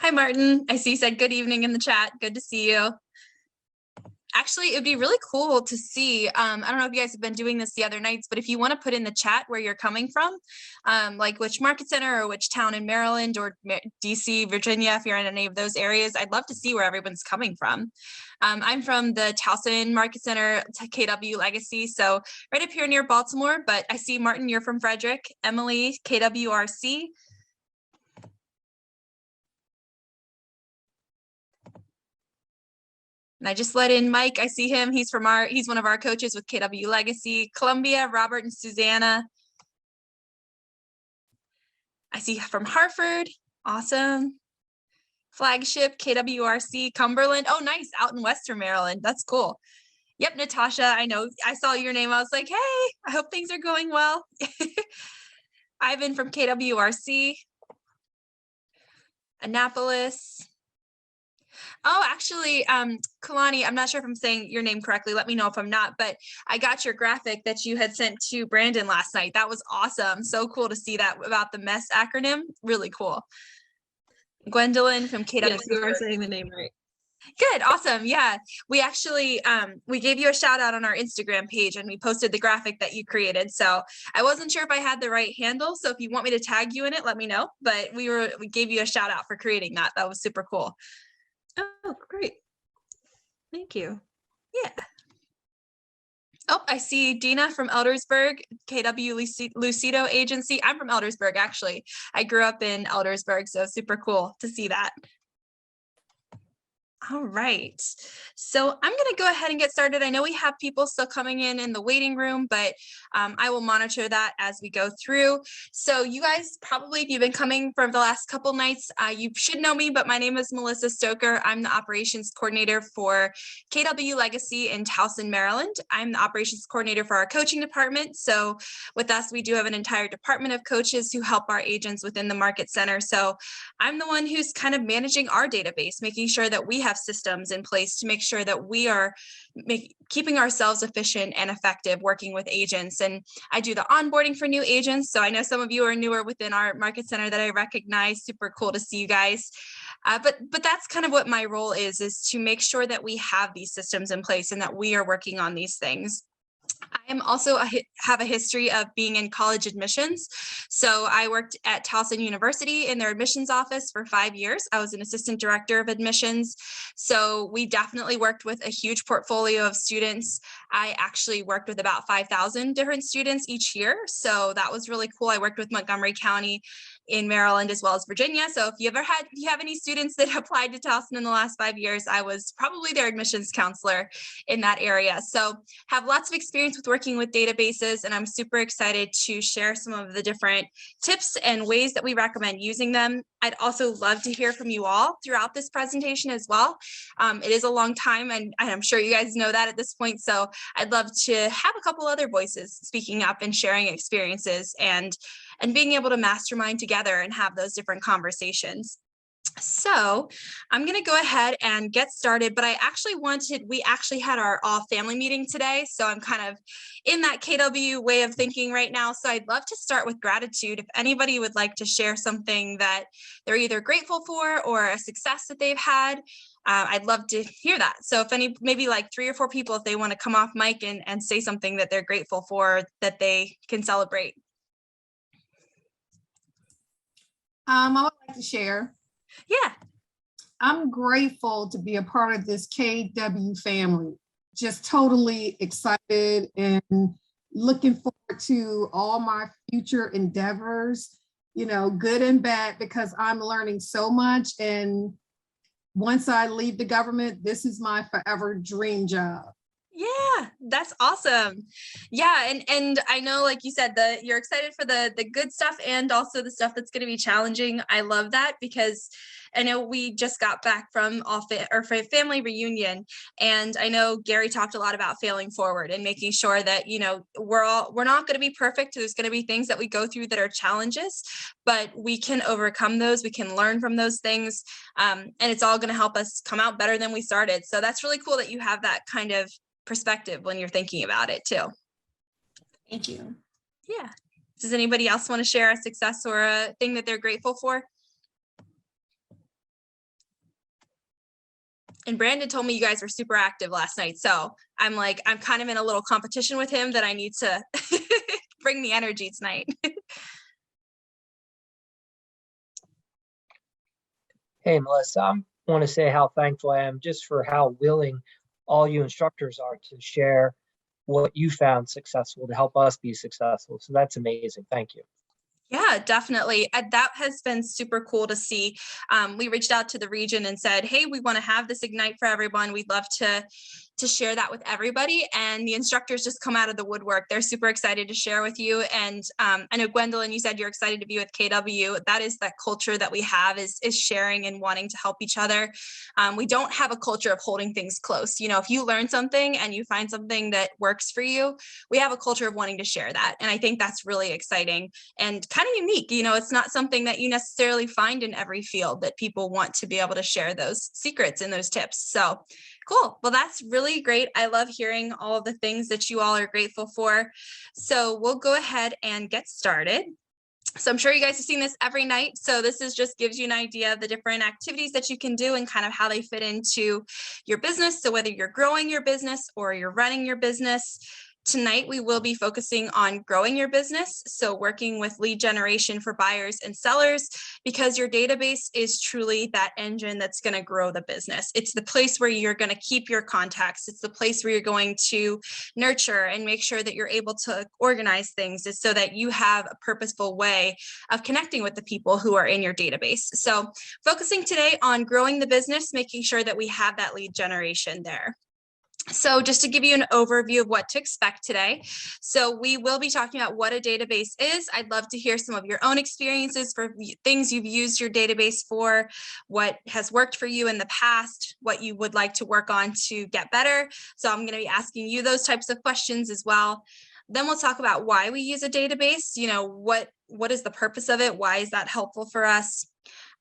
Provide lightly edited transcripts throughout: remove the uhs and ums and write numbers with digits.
Hi, Martin. I see you said good evening in the chat. Good to see you. Actually, it'd be really cool to see. I don't know if you guys have been doing this the other nights, but if you want to put in the chat where you're coming from, like which market center or which town in Maryland or DC, Virginia, if you're in any of those areas, I'd love to see where everyone's coming from. I'm from the Towson Market Center, KW Legacy, so right up here near Baltimore, but I see Martin, you're from Frederick, Emily, KWRC. And I just let in Mike. I see him. He's one of our coaches with KW Legacy. Columbia, Robert and Susanna. I see from Hartford. Awesome. Flagship, KWRC, Cumberland. Oh, nice. Out in Western Maryland. That's cool. Yep, Natasha. I know. I saw your name. I was like, hey, I hope things are going well. Ivan from KWRC. Annapolis. Oh, actually, Kalani, I'm not sure if I'm saying your name correctly. Let me know if I'm not, but I got your graphic that you had sent to Brandon last night. That was awesome. So cool to see that about the MESS acronym. Really cool. Gwendolyn from KW. Yes, you are saying the name right. Good. Awesome. Yeah. We actually, we gave you a shout out on our Instagram page and we posted the graphic that you created. So I wasn't sure if I had the right handle. So if you want me to tag you in it, let me know. But we gave you a shout out for creating that. That was super cool. Oh, great. Thank you. Yeah. Oh, I see Dina from Eldersburg, KW Lucido Agency. I'm from Eldersburg, actually. I grew up in Eldersburg, so super cool to see that. All right, so I'm going to go ahead and get started. I know we have people still coming in the waiting room, but I will monitor that as we go through. So you guys probably, if you've been coming for the last couple nights, you should know me, but my name is Melissa Stoker. I'm the operations coordinator for KW Legacy in Towson, Maryland. I'm the operations coordinator for our coaching department. So with us, we do have an entire department of coaches who help our agents within the market center. So I'm the one who's kind of managing our database, making sure that we have systems in place to make sure that we are keeping ourselves efficient and effective working with agents. And I do the onboarding for new agents. So I know some of you are newer within our market center that I recognize. Super cool to see you guys. But that's kind of what my role is to make sure that we have these systems in place and that we are working on these things. I am also have a history of being in college admissions. So I worked at Towson University in their admissions office for 5 years. I was an assistant director of admissions. So we definitely worked with a huge portfolio of students. I actually worked with about 5,000 different students each year. So that was really cool. I worked with Montgomery County in Maryland as well as Virginia. So if you have any students that applied to Towson in the last 5 years, I was probably their admissions counselor in that area. So have lots of experience with working with databases, and I'm super excited to share some of the different tips and ways that we recommend using them. I'd also love to hear from you all throughout this presentation as well. It is a long time, and I'm sure you guys know that at this point. So I'd love to have a couple other voices speaking up and sharing experiences and being able to mastermind together and have those different conversations. So I'm going to go ahead and get started, but we actually had our all family meeting today. So I'm kind of in that KW way of thinking right now. So I'd love to start with gratitude. If anybody would like to share something that they're either grateful for or a success that they've had, I'd love to hear that. So if maybe like 3 or 4 people, if they want to come off mic and say something that they're grateful for that they can celebrate. I would like to share. Yeah. I'm grateful to be a part of this KW family. Just totally excited and looking forward to all my future endeavors, good and bad, because I'm learning so much. And once I leave the government, this is my forever dream job. Yeah, that's awesome. Yeah, and I know, like you said, you're excited for the good stuff and also the stuff that's going to be challenging. I love that because I know we just got back from our family reunion, and I know Gary talked a lot about failing forward and making sure that we're not going to be perfect. There's going to be things that we go through that are challenges, but we can overcome those. We can learn from those things, and it's all going to help us come out better than we started. So that's really cool that you have that kind of perspective when you're thinking about it too. Thank you. Yeah. Does anybody else want to share a success or a thing that they're grateful for? And Brandon told me you guys were super active last night. So I'm like, I'm kind of in a little competition with him that I need to bring the energy tonight. Hey, Melissa, I want to say how thankful I am just for how willing all you instructors are to share what you found successful to help us be successful. So that's amazing. Thank you. Yeah, definitely. That has been super cool to see. We reached out to the region and said, hey, we want to have this Ignite for everyone. We'd love to share that with everybody. And the instructors just come out of the woodwork. They're super excited to share with you. And I know, Gwendolyn, you said you're excited to be with KW. That is that culture that we have is sharing and wanting to help each other. We don't have a culture of holding things close. You know, if you learn something and you find something that works for you, we have a culture of wanting to share that. And I think that's really exciting and kind of unique. You know, it's not something that you necessarily find in every field, that people want to be able to share those secrets and those tips. So cool. Well, that's really great. I love hearing all of the things that you all are grateful for. So we'll go ahead and get started. So I'm sure you guys have seen this every night. So this is just gives you an idea of the different activities that you can do and kind of how they fit into your business. So whether you're growing your business or you're running your business, tonight, we will be focusing on growing your business. So working with lead generation for buyers and sellers, because your database is truly that engine that's going to grow the business. It's the place where you're going to keep your contacts. It's the place where you're going to nurture and make sure that you're able to organize things so that you have a purposeful way of connecting with the people who are in your database. So focusing today on growing the business, making sure that we have that lead generation there. So just to give you an overview of what to expect today. So we will be talking about what a database is. I'd love to hear some of your own experiences for things you've used your database for, what has worked for you in the past, what you would like to work on to get better. So I'm going to be asking you those types of questions as well. Then we'll talk about why we use a database. You know, what is the purpose of it? Why is that helpful for us?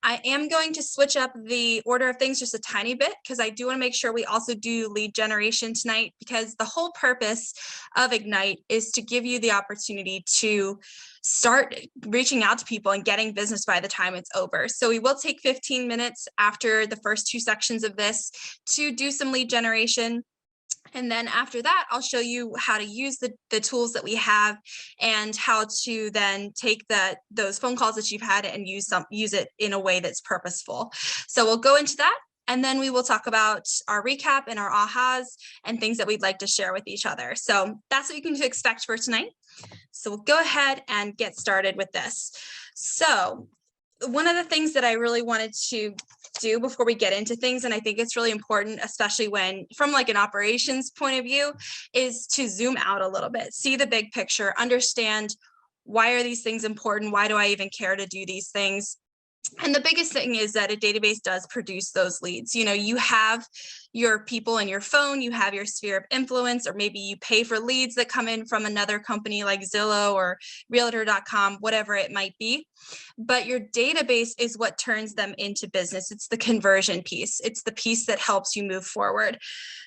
I am going to switch up the order of things just a tiny bit because I do want to make sure we also do lead generation tonight, because the whole purpose of Ignite is to give you the opportunity to start reaching out to people and getting business by the time it's over. So we will take 15 minutes after the first two sections of this to do some lead generation. And then after that, I'll show you how to use the tools that we have and how to then take those phone calls that you've had and use it in a way that's purposeful. So we'll go into that. And then we will talk about our recap and our ahas and things that we'd like to share with each other. So that's what you can expect for tonight. So we'll go ahead and get started with this. So one of the things that I really wanted to do before we get into things, and I think it's really important, especially when from like an operations point of view, is to zoom out a little bit, see the big picture, understand why are these things important? Why do I even care to do these things? And the biggest thing is that a database does produce those leads. You know, you have your people in your phone, you have your sphere of influence, or maybe you pay for leads that come in from another company like Zillow or realtor.com, whatever it might be. But your database is what turns them into business. It's the conversion piece. It's the piece that helps you move forward.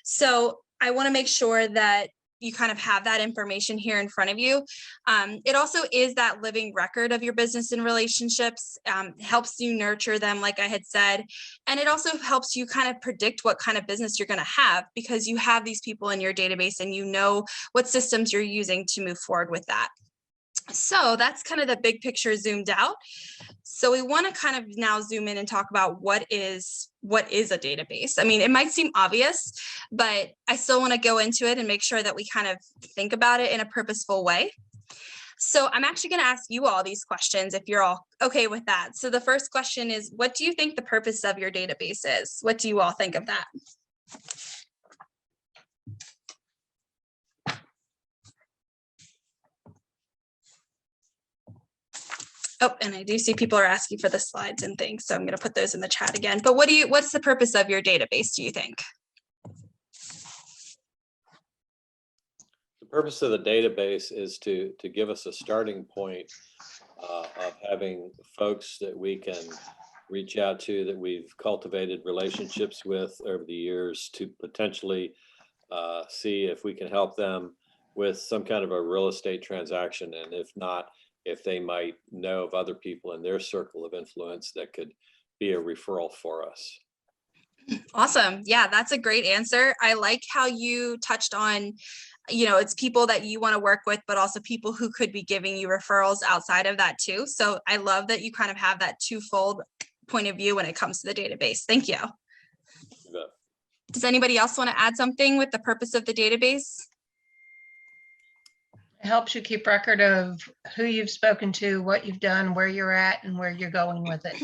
So I want to make sure that you kind of have that information here in front of you. It also is that living record of your business and relationships, helps you nurture them, like I had said. And it also helps you kind of predict what kind of business you're going to have, because you have these people in your database and you know what systems you're using to move forward with that. So that's kind of the big picture zoomed out. So we want to kind of now zoom in and talk about what is a database. I mean, it might seem obvious, but I still want to go into it and make sure that we kind of think about it in a purposeful way. So I'm actually going to ask you all these questions if you're all okay with that. So the first question is, what do you think the purpose of your database is? What do you all think of that? Oh, and I do see people are asking for the slides and things, so I'm going to put those in the chat again. But what's the purpose of your database, do you think? The purpose of the database is to give us a starting point of having folks that we can reach out to, that we've cultivated relationships with over the years, to potentially see if we can help them with some kind of a real estate transaction. And if not, if they might know of other people in their circle of influence that could be a referral for us. Awesome. Yeah, that's a great answer. I like how you touched on, it's people that you want to work with, but also people who could be giving you referrals outside of that too. So I love that you kind of have that twofold point of view when it comes to the database. Thank you. You bet. Does anybody else want to add something with the purpose of the database? It helps you keep record of who you've spoken to, what you've done, where you're at, and where you're going with it.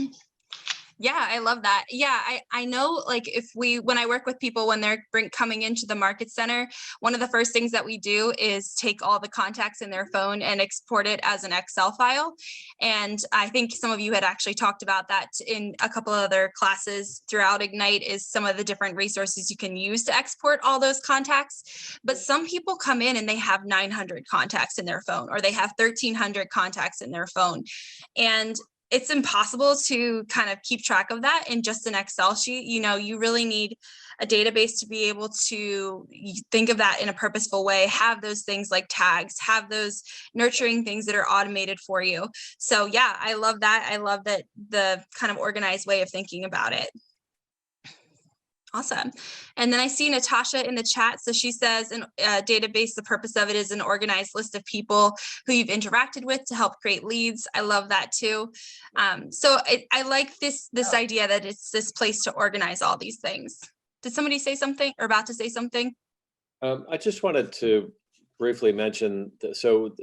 Yeah, I love that. Yeah, I know, like, when I work with people, when they're coming into the market center, one of the first things that we do is take all the contacts in their phone and export it as an Excel file. And I think some of you had actually talked about that in a couple of other classes throughout Ignite, is some of the different resources you can use to export all those contacts. But some people come in and they have 900 contacts in their phone, or they have 1,300 contacts in their phone. And it's impossible to kind of keep track of that in just an Excel sheet. You really need a database to be able to think of that in a purposeful way, have those things like tags, have those nurturing things that are automated for you. So yeah, I love that. I love that, the kind of organized way of thinking about it. Awesome. And then I see Natasha in the chat. So she says, in a database, the purpose of it is an organized list of people who you've interacted with to help create leads. I love that too. So I like this idea that it's this place to organize all these things. Did somebody say something, or about to say something? I just wanted to briefly mention, so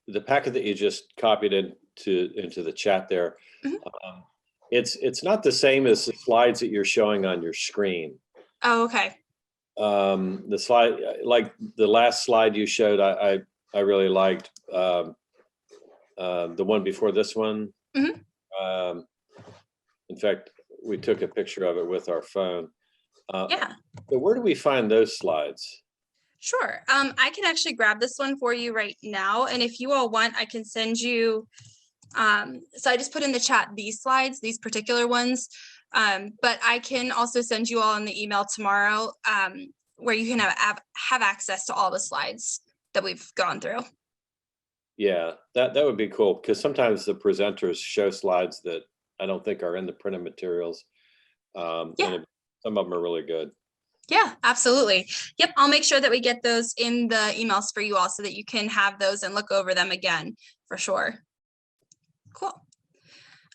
the packet that you just copied into the chat there, it's not the same as the slides that you're showing on your screen. Oh, okay. The slide, like the last slide you showed, I really liked. The one before this one. In fact, we took a picture of it with our phone. Yeah. So where do we find those slides? Sure. I can actually grab this one for you right now. And if you all want, I can send you. So I just put in the chat these slides, these particular ones. But I can also send you all in the email tomorrow, where you can have access to all the slides that we've gone through. Yeah, that would be cool, because sometimes the presenters show slides that I don't think are in the printed materials. And some of them are really good. Yeah, absolutely. Yep. I'll make sure that we get those in the emails for you all, so that you can have those and look over them again for sure. Cool.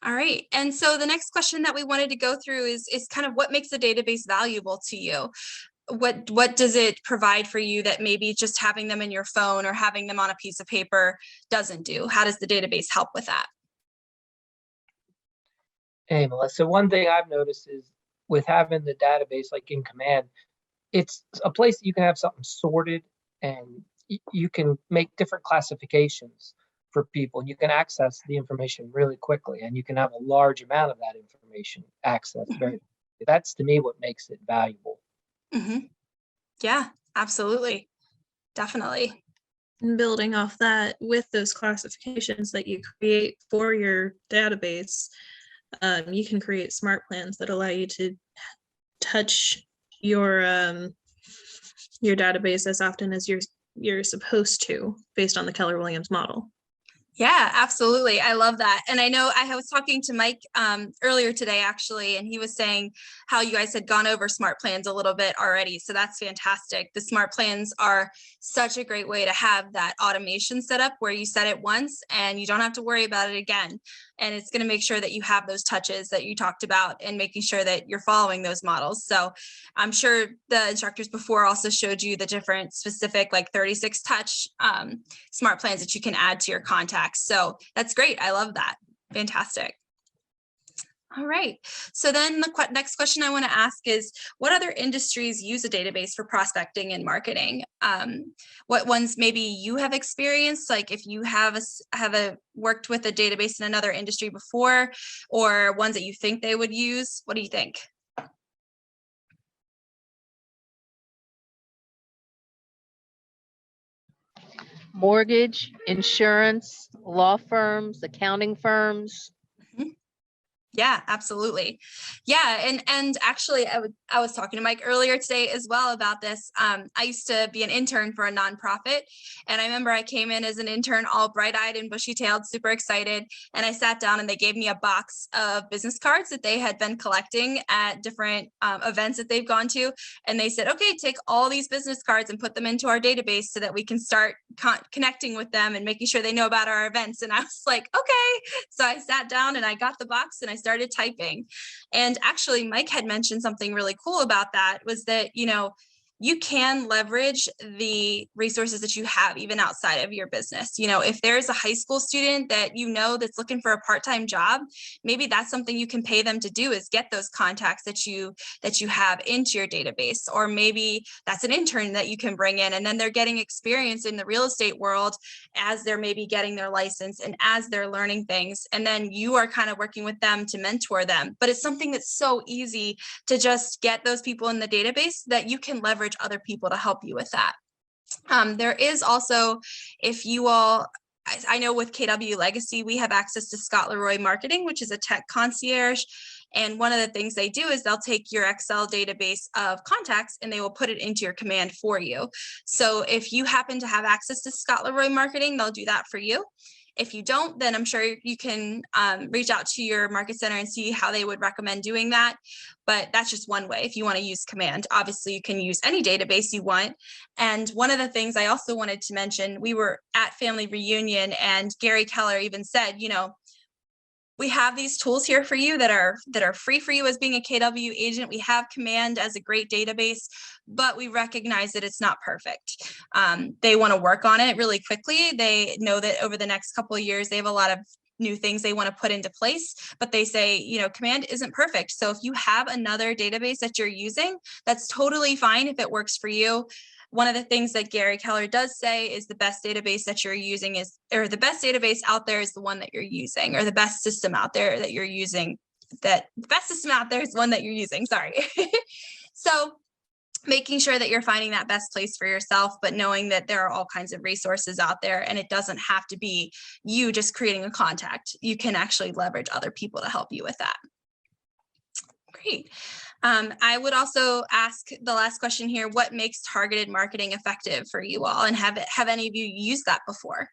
All right. And so the next question that we wanted to go through is kind of what makes a database valuable to you? What does it provide for you that maybe just having them in your phone or having them on a piece of paper doesn't do? How does the database help with that? Hey, Melissa, one thing I've noticed is with having the database like in command, it's a place that you can have something sorted, and you can make different classifications for people, and you can access the information really quickly, and you can have a large amount of that information accessed very quickly. That's to me what makes it valuable. Yeah, absolutely. Definitely. And building off that, with those classifications that you create for your database, you can create smart plans that allow you to touch your database as often as you're supposed to, based on the Keller Williams model. Yeah, absolutely. I love that. And I know I was talking to Mike earlier today, actually, and he was saying how you guys had gone over smart plans a little bit already. So that's fantastic. The smart plans are such a great way to have that automation set up where you set it once and you don't have to worry about it again. And it's going to make sure that you have those touches that you talked about and making sure that you're following those models. So I'm sure the instructors before also showed you the different specific, like 36 touch smart plans that you can add to your contacts. So that's great. I love that. Fantastic. All right. So then the next question I want to ask is, what other industries use a database for prospecting and marketing? What ones maybe you have experienced, like if you have worked with a database in another industry before, or ones that you think they would use? What do you think? Mortgage, insurance, law firms, accounting firms. Yeah, absolutely. Yeah, and actually, I was talking to Mike earlier today as well about this. I used to be an intern for a nonprofit, and I remember I came in as an intern, all bright-eyed and bushy-tailed, super excited, and I sat down and they gave me a box of business cards that they had been collecting at different events that they've gone to, and they said, "Okay, take all these business cards and put them into our database so that we can start connecting with them and making sure they know about our events." And I was like, "Okay." So I sat down and I got the box and I started typing. And actually, Mike had mentioned something really cool about that, was that, you can leverage the resources that you have even outside of your business. If there's a high school student that that's looking for a part-time job, maybe that's something you can pay them to do, is get those contacts that you have into your database. Or maybe that's an intern that you can bring in, and then they're getting experience in the real estate world as they're maybe getting their license and as they're learning things. And then you are kind of working with them to mentor them. But it's something that's so easy to just get those people in the database that you can leverage other people to help you with that. There is also, if you all, I know with KW Legacy, we have access to Scott Leroy Marketing, which is a tech concierge. And one of the things they do is they'll take your Excel database of contacts and they will put it into your command for you. So if you happen to have access to Scott Leroy Marketing, they'll do that for you. If you don't, then I'm sure you can reach out to your market center and see how they would recommend doing that. But that's just one way if you want to use command. Obviously, you can use any database you want. And one of the things I also wanted to mention, we were at family reunion and Gary Keller even said, we have these tools here for you that are free for you as being a KW agent. We have command as a great database, but we recognize that it's not perfect. They want to work on it really quickly. They know that over the next couple of years, they have a lot of new things they want to put into place, but they say, command isn't perfect. So if you have another database that you're using, that's totally fine if it works for you. One of the things that Gary Keller does say is the best database that you're using or the best database out there is the one that you're using, or the best system out there that you're using, the best system out there is one that you're using, sorry. So making sure that you're finding that best place for yourself, but knowing that there are all kinds of resources out there, and it doesn't have to be you just creating a contact. You can actually leverage other people to help you with that. Great. I would also ask the last question here, what makes targeted marketing effective for you all? And have any of you used that before?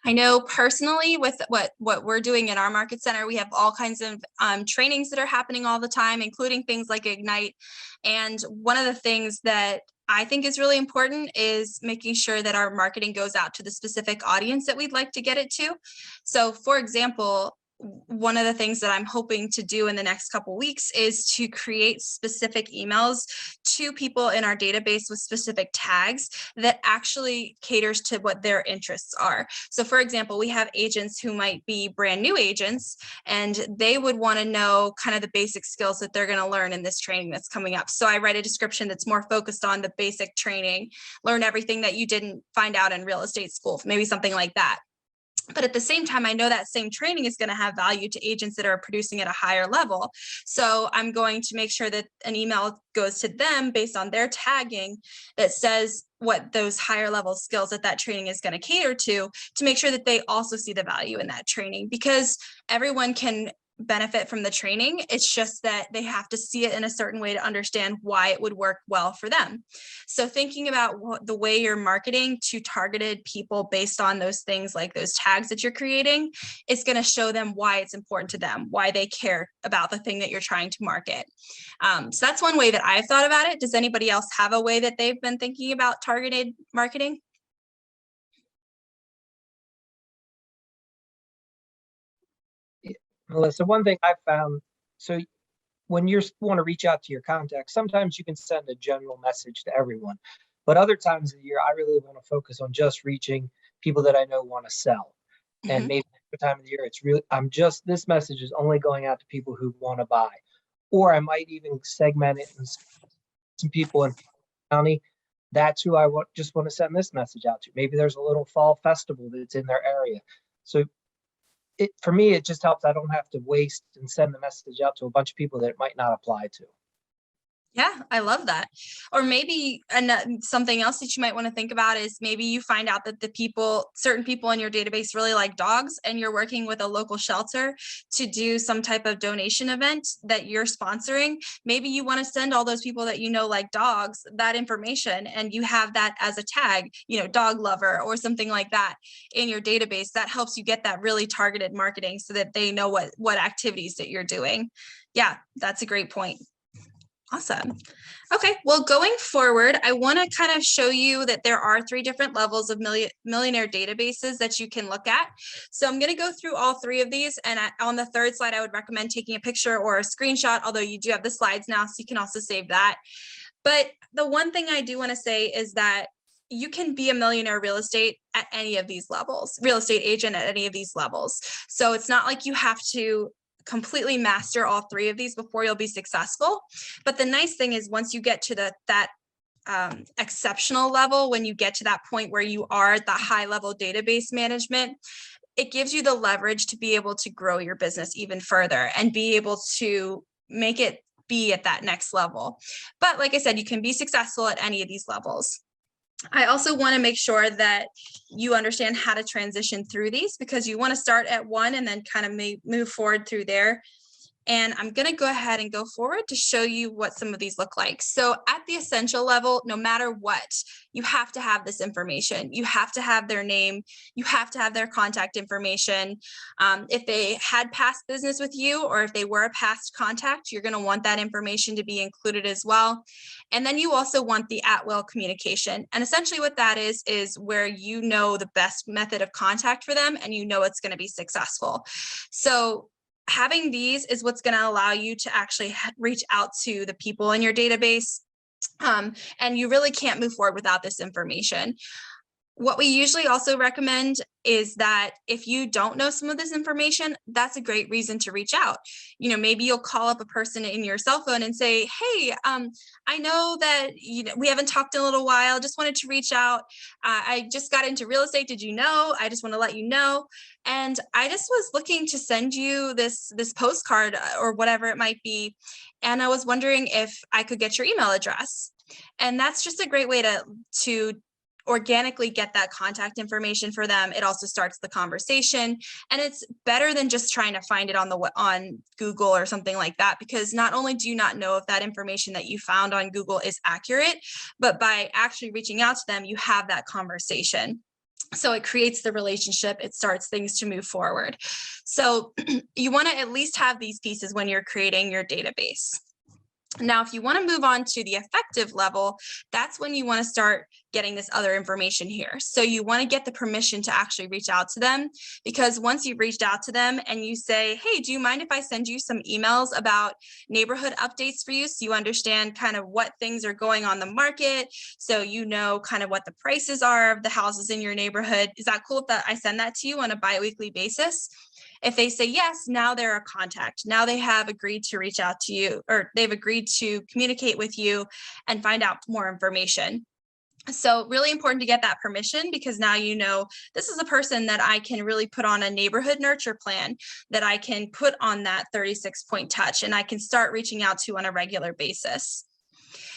I know personally with what we're doing in our market center, we have all kinds of trainings that are happening all the time, including things like Ignite. And one of the things that I think is really important is making sure that our marketing goes out to the specific audience that we'd like to get it to. So for example, one of the things that I'm hoping to do in the next couple of weeks is to create specific emails to people in our database with specific tags that actually caters to what their interests are. So for example, we have agents who might be brand new agents, and they would want to know kind of the basic skills that they're going to learn in this training that's coming up. So I write a description that's more focused on the basic training, learn everything that you didn't find out in real estate school, maybe something like that. But at the same time, I know that same training is going to have value to agents that are producing at a higher level. So I'm going to make sure that an email goes to them based on their tagging that says what those higher level skills that training is going to cater to make sure that they also see the value in that training, because everyone can benefit from the training. It's just that they have to see it in a certain way to understand why it would work well for them. So thinking about the way you're marketing to targeted people based on those things, like those tags that you're creating, is going to show them why it's important to them, why they care about the thing that you're trying to market. So that's one way that I've thought about it. Does anybody else have a way that they've been thinking about targeted marketing? Melissa, one thing I found, so when you want to reach out to your contacts, sometimes you can send a general message to everyone, but other times of the year, I really want to focus on just reaching people that I know want to sell. And maybe the time of the year, it's really, this message is only going out to people who want to buy. Or I might even segment it and some people in the county. That's who I just want to send this message out to. Maybe there's a little fall festival that's in their area. So for me, it just helps. I don't have to waste and send the message out to a bunch of people that it might not apply to. Yeah, I love that. Or maybe something else that you might want to think about is maybe you find out that certain people in your database really like dogs, and you're working with a local shelter to do some type of donation event that you're sponsoring. Maybe you want to send all those people that you know like dogs that information, and you have that as a tag, dog lover or something like that in your database. That helps you get that really targeted marketing so that they know what activities that you're doing. Yeah, that's a great point. Awesome. Okay, well, going forward, I want to kind of show you that there are 3 different levels of Millionaire databases that you can look at. So I'm going to go through all 3 of these. And on the 3rd slide, I would recommend taking a picture or a screenshot, although you do have the slides now, so you can also save that. But the one thing I do want to say is that you can be a millionaire real estate at any of these levels, real estate agent at any of these levels. So it's not like you have to completely master all 3 of these before you'll be successful. But the nice thing is once you get to that exceptional level, when you get to that point where you are at the high level database management, it gives you the leverage to be able to grow your business even further and be able to make it be at that next level. But like I said, you can be successful at any of these levels. I also want to make sure that you understand how to transition through these, because you want to start at one and then kind of move forward through there. And I'm going to go ahead and go forward to show you what some of these look like. So at the essential level, no matter what, you have to have this information. You have to have their name. You have to have their contact information. If they had past business with you, or if they were a past contact, you're going to want that information to be included as well. And then you also want the at-will communication. And essentially what that is where you know the best method of contact for them and you know it's going to be successful. So having these is what's going to allow you to actually reach out to the people in your database. And you really can't move forward without this information. What we usually also recommend is that if you don't know some of this information, that's a great reason to reach out. Maybe you'll call up a person in your cell phone and say, hey, I know that we haven't talked in a little while, just wanted to reach out. I just got into real estate. Did you know? I just want to let you know. And I just was looking to send you this postcard or whatever it might be. And I was wondering if I could get your email address. And that's just a great way to organically get that contact information for them. It also starts the conversation, and it's better than just trying to find it on Google or something like that, because not only do you not know if that information that you found on Google is accurate, but by actually reaching out to them, you have that conversation. So it creates the relationship, it starts things to move forward. So you want to at least have these pieces when you're creating your database. Now, if you want to move on to the effective level, that's when you want to start getting this other information here. So you want to get the permission to actually reach out to them, because once you've reached out to them and you say, hey, do you mind if I send you some emails about neighborhood updates for you, so you understand kind of what things are going on the market, so you know kind of what the prices are of the houses in your neighborhood. Is that cool if I send that to you on a biweekly basis? If they say yes, now they're a contact. Now they have agreed to reach out to you, or they've agreed to communicate with you and find out more information. So really important to get that permission, because now you know this is a person that I can really put on a neighborhood nurture plan, that I can put on that 36-point touch, and I can start reaching out to on a regular basis.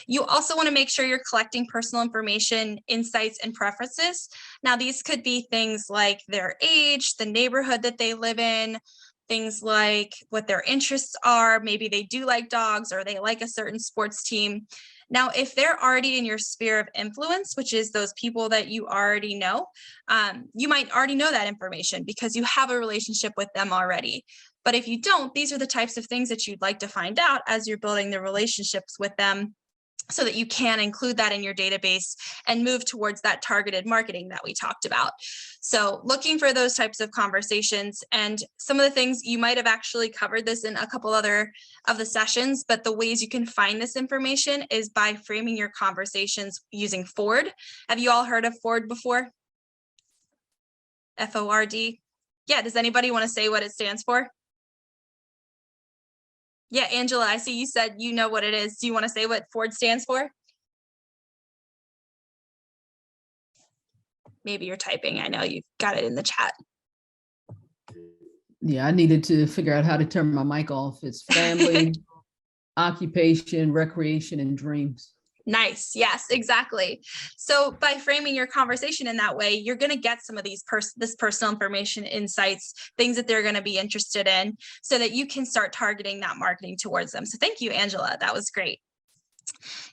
You also want to make sure you're collecting personal information, insights, and preferences. Now, these could be things like their age, the neighborhood that they live in, things like what their interests are. Maybe they do like dogs, or they like a certain sports team. Now, if they're already in your sphere of influence, which is those people that you already know, you might already know that information because you have a relationship with them already. But if you don't, these are the types of things that you'd like to find out as you're building the relationships with them, so that you can include that in your database and move towards that targeted marketing that we talked about. So looking for those types of conversations, and some of the things you might have actually covered this in a couple other of the sessions, but the ways you can find this information is by framing your conversations using Ford. Have you all heard of Ford before? F-O-R-D. Yeah, does anybody want to say what it stands for? Yeah, Angela, I see you said you know what it is. Do you want to say what Ford stands for? Maybe you're typing. I know you've got it in the chat. Yeah, I needed to figure out how to turn my mic off. It's family, occupation, recreation, and dreams. Nice. Yes, exactly. So by framing your conversation in that way, you're going to get some of these this personal information, insights, things that they're going to be interested in, so that you can start targeting that marketing towards them. So thank you, Angela. That was great.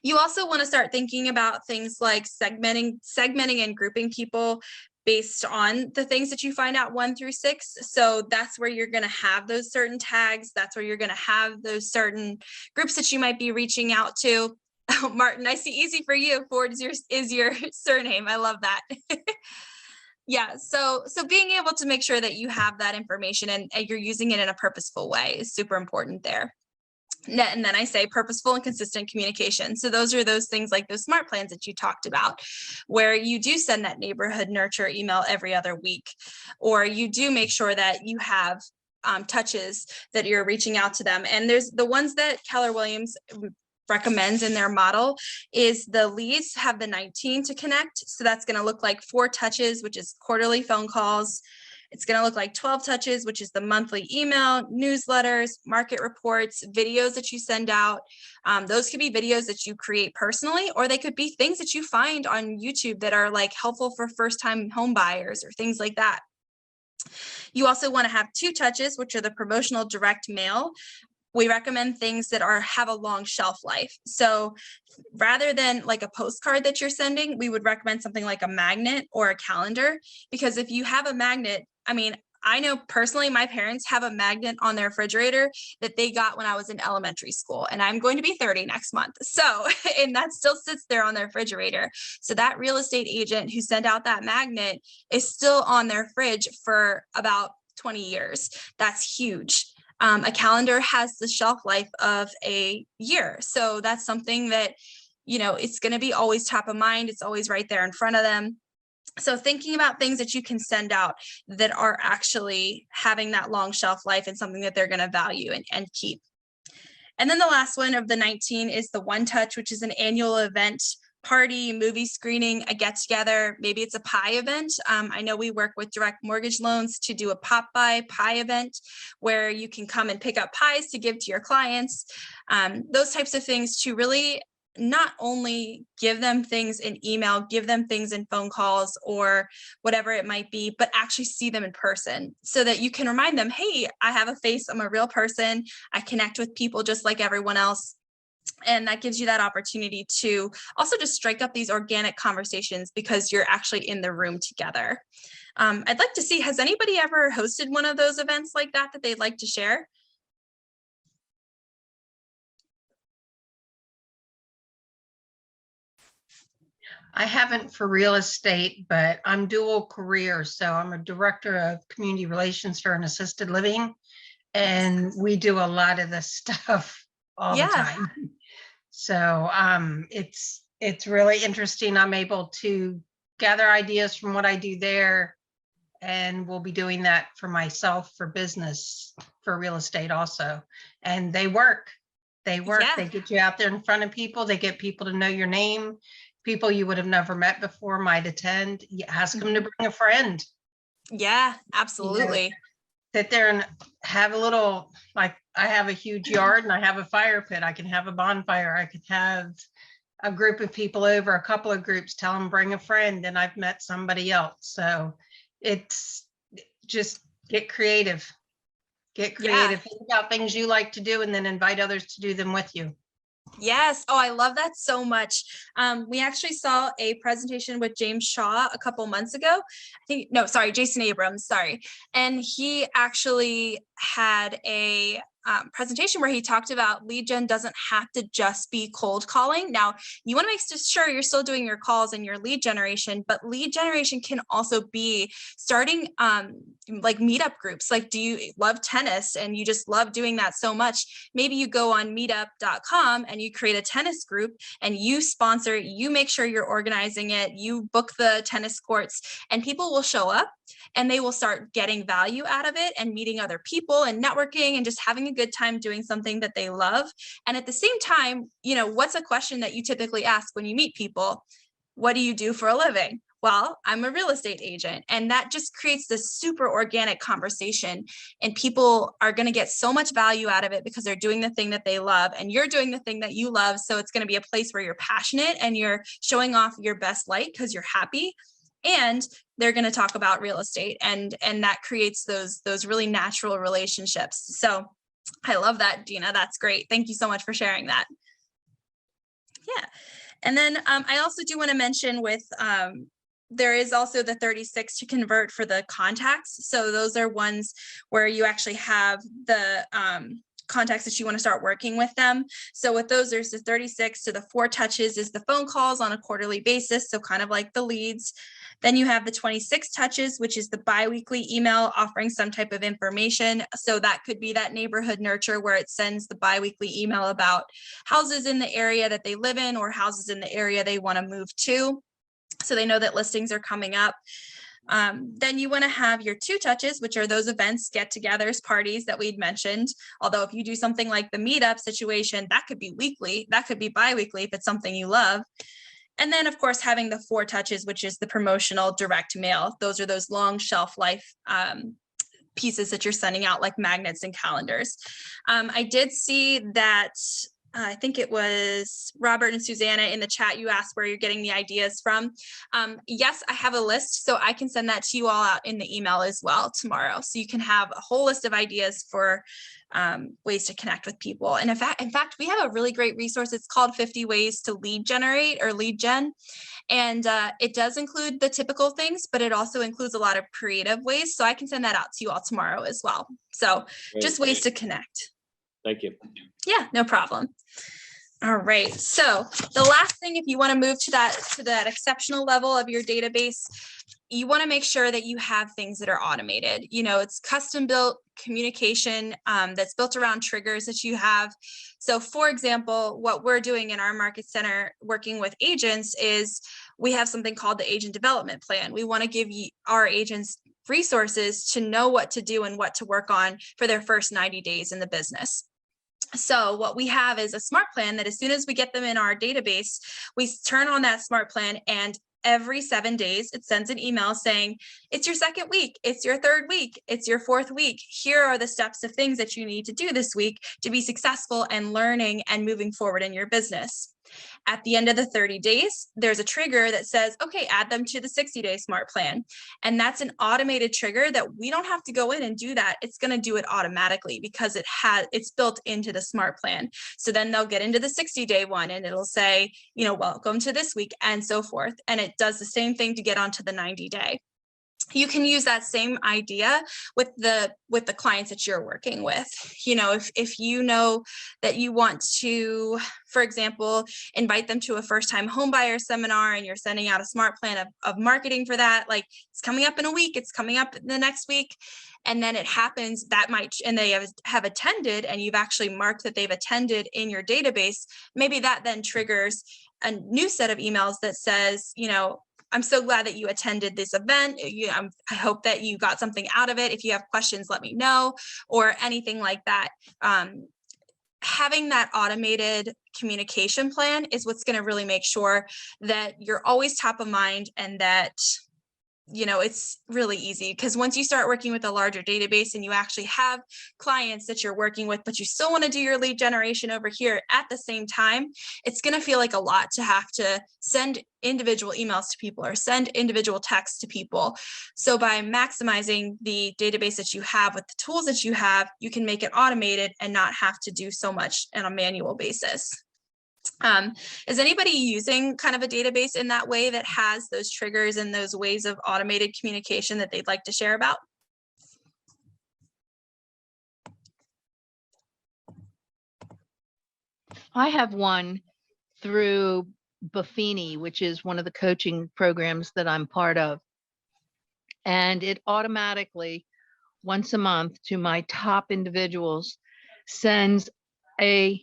You also want to start thinking about things like segmenting and grouping people based on the things that you find out 1 through 6. So that's where you're going to have those certain tags. That's where you're going to have those certain groups that you might be reaching out to. Oh, Martin, I see easy for you. Ford is your surname. I love that. Yeah. So being able to make sure that you have that information and you're using it in a purposeful way is super important there. And then I say purposeful and consistent communication. So those are those things like those smart plans that you talked about, where you do send that neighborhood nurture email every other week, or you do make sure that you have touches that you're reaching out to them. And there's the ones that Keller Williams recommends in their model is the leads have the 19 to connect. So that's going to look like 4 touches, which is quarterly phone calls. It's going to look like 12 touches, which is the monthly email, newsletters, market reports, videos that you send out. Those could be videos that you create personally, or they could be things that you find on YouTube that are like helpful for first-time home buyers or things like that. You also want to have 2 touches, which are the promotional direct mail. We recommend things that have a long shelf life. So rather than like a postcard that you're sending, we would recommend something like a magnet or a calendar, because if you have a magnet, I mean, I know personally, my parents have a magnet on their refrigerator that they got when I was in elementary school, and I'm going to be 30 next month. So, and that still sits there on their refrigerator. So that real estate agent who sent out that magnet is still on their fridge for about 20 years. That's huge. A calendar has the shelf life of a year. So that's something that, it's going to be always top of mind. It's always right there in front of them. So thinking about things that you can send out that are actually having that long shelf life and something that they're going to value and keep. And then the last one of the 19 is the One Touch, which is an annual event, party, movie screening, a get together. Maybe it's a pie event. I know we work with direct mortgage loans to do a pop by pie event where you can come and pick up pies to give to your clients. Those types of things to really not only give them things in email, give them things in phone calls or whatever it might be, but actually see them in person so that you can remind them, hey, I have a face, I'm a real person, I connect with people just like everyone else. And that gives you that opportunity to also just strike up these organic conversations because you're actually in the room together. I'd like to see, has anybody ever hosted one of those events like that they'd like to share? I haven't for real estate, but I'm dual career. So I'm a director of community relations for an assisted living. And we do a lot of this stuff all the time. So it's really interesting. I'm able to gather ideas from what I do there. And we'll be doing that for myself for business, for real estate also. And they work. They get you out there in front of people. They get people to know your name. People you would have never met before might attend. You ask them to bring a friend. Yeah, absolutely. Sit there and have a little, like I have a huge yard and I have a fire pit. I can have a bonfire. I could have a group of people over, a couple of groups, tell them bring a friend, and I've met somebody else. So it's just get creative. Get creative. Think about things you like to do and then invite others to do them with you. Yes. Oh, I love that so much. We actually saw a presentation with James Shaw a couple months ago. Jason Abrams, sorry. And he actually had a presentation where he talked about lead gen doesn't have to just be cold calling. Now, you want to make sure you're still doing your calls and your lead generation, but lead generation can also be starting like meetup groups. Like, do you love tennis and you just love doing that so much? Maybe you go on meetup.com and you create a tennis group and you sponsor it, you make sure you're organizing it, you book the tennis courts, and people will show up and they will start getting value out of it and meeting other people and networking and just having a good time doing something that they love. And at the same time, what's a question that you typically ask when you meet people? What do you do for a living? well, I'm a real estate agent. And that just creates this super organic conversation, and people are going to get so much value out of it because they're doing the thing that they love and you're doing the thing that you love. So it's going to be a place where you're passionate and you're showing off your best light because you're happy. And they're going to talk about real estate, and that creates those really natural relationships. So I love that, Gina. That's great. Thank you so much for sharing that. Yeah. And then I also do want to mention there is also the 36 to convert for the contacts. So those are ones where you actually have the contacts that you want to start working with them. So with those, there's the 36. So the 4 touches is the phone calls on a quarterly basis. So kind of like the leads. Then you have the 26 touches, which is the biweekly email offering some type of information. So that could be that neighborhood nurture where it sends the biweekly email about houses in the area that they live in or houses in the area they want to move to, so they know that listings are coming up. Then you want to have your 2 touches, which are those events, get-togethers, parties that we'd mentioned. Although if you do something like the meetup situation, that could be weekly, that could be biweekly if it's something you love. And then, of course, having the 4 touches, which is the promotional direct mail. Those are those long shelf life pieces that you're sending out like magnets and calendars. I did see that, I think it was Robert and Susanna in the chat, you asked where you're getting the ideas from. Yes, I have a list, so I can send that to you all out in the email as well tomorrow. So you can have a whole list of ideas for ways to connect with people. And in fact, we have a really great resource. It's called 50 Ways to Lead Generate or Lead Gen. And it does include the typical things, but it also includes a lot of creative ways. So I can send that out to you all tomorrow as well. So just ways to connect. Thank you. Yeah, no problem. All right. So the last thing, if you want to move to that exceptional level of your database, you want to make sure that you have things that are automated. You know, it's custom built communication that's built around triggers that you have. So for example, what we're doing in our market center working with agents is we have something called the agent development plan. We want to give our agents resources to know what to do and what to work on for their first 90 days in the business. So what we have is a smart plan that as soon as we get them in our database, we turn on that smart plan, and every 7 days, it sends an email saying, it's your second week, it's your third week, it's your fourth week. Here are the steps of things that you need to do this week to be successful and learning and moving forward in your business. At the end of the 30 days, there's a trigger that says, okay, add them to the 60-day smart plan. And that's an automated trigger that we don't have to go in and do that. It's going to do it automatically because it's built into the smart plan. So then they'll get into the 60-day one and it'll say, you know, welcome to this week and so forth. And it does the same thing to get onto the 90-day. You can use that same idea with the clients that you're working with. You know, if you know that you want to, for example, invite them to a first-time homebuyer seminar and you're sending out a smart plan of marketing for that, like it's coming up in a week, it's coming up the next week, and then it happens that might, and they have attended and you've actually marked that they've attended in your database, maybe that then triggers a new set of emails that says, you know, I'm so glad that you attended this event. I hope that you got something out of it. If you have questions, let me know, or anything like that. Having that automated communication plan is what's going to really make sure that you're always top of mind and that, you know, it's really easy, because once you start working with a larger database and you actually have clients that you're working with, but you still want to do your lead generation over here at the same time, it's going to feel like a lot to have to send individual emails to people or send individual texts to people. So by maximizing the database that you have with the tools that you have, you can make it automated and not have to do so much on a manual basis. Is anybody using kind of a database in that way that has those triggers and those ways of automated communication that they'd like to share about? I have one through Buffini, which is one of the coaching programs that I'm part of. And it automatically, once a month, to my top individuals, sends an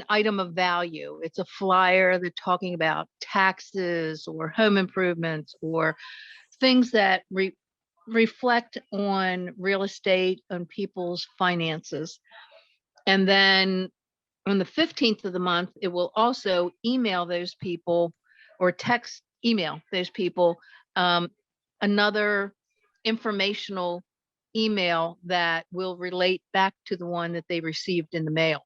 item of value. It's a flyer that's talking about taxes or home improvements or things that reflect on real estate, on people's finances. And then on the 15th of the month, it will also email those people or text email those people another informational email that will relate back to the one that they received in the mail.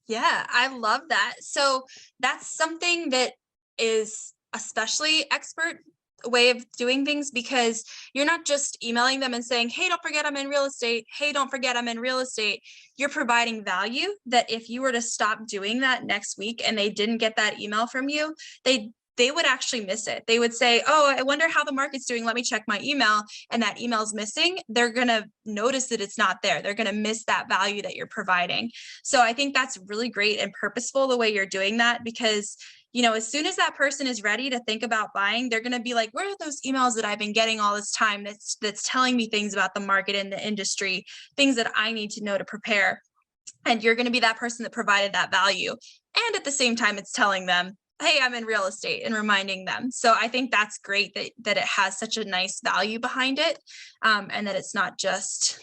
Yeah, I love that. So that's something that is especially expert way of doing things, because you're not just emailing them and saying, hey, don't forget I'm in real estate. Hey, don't forget I'm in real estate. You're providing value that if you were to stop doing that next week and they didn't get that email from you, they would actually miss it. They would say, oh, I wonder how the market's doing. Let me check my email. And that email's missing. They're going to notice that it's not there. They're going to miss that value that you're providing. So I think that's really great and purposeful the way you're doing that, because, you know, as soon as that person is ready to think about buying, they're going to be like, where are those emails that I've been getting all this time that's telling me things about the market and the industry, things that I need to know to prepare. And you're going to be that person that provided that value. And at the same time, it's telling them, hey, I'm in real estate, and reminding them. So I think that's great that it has such a nice value behind it, and that it's not just,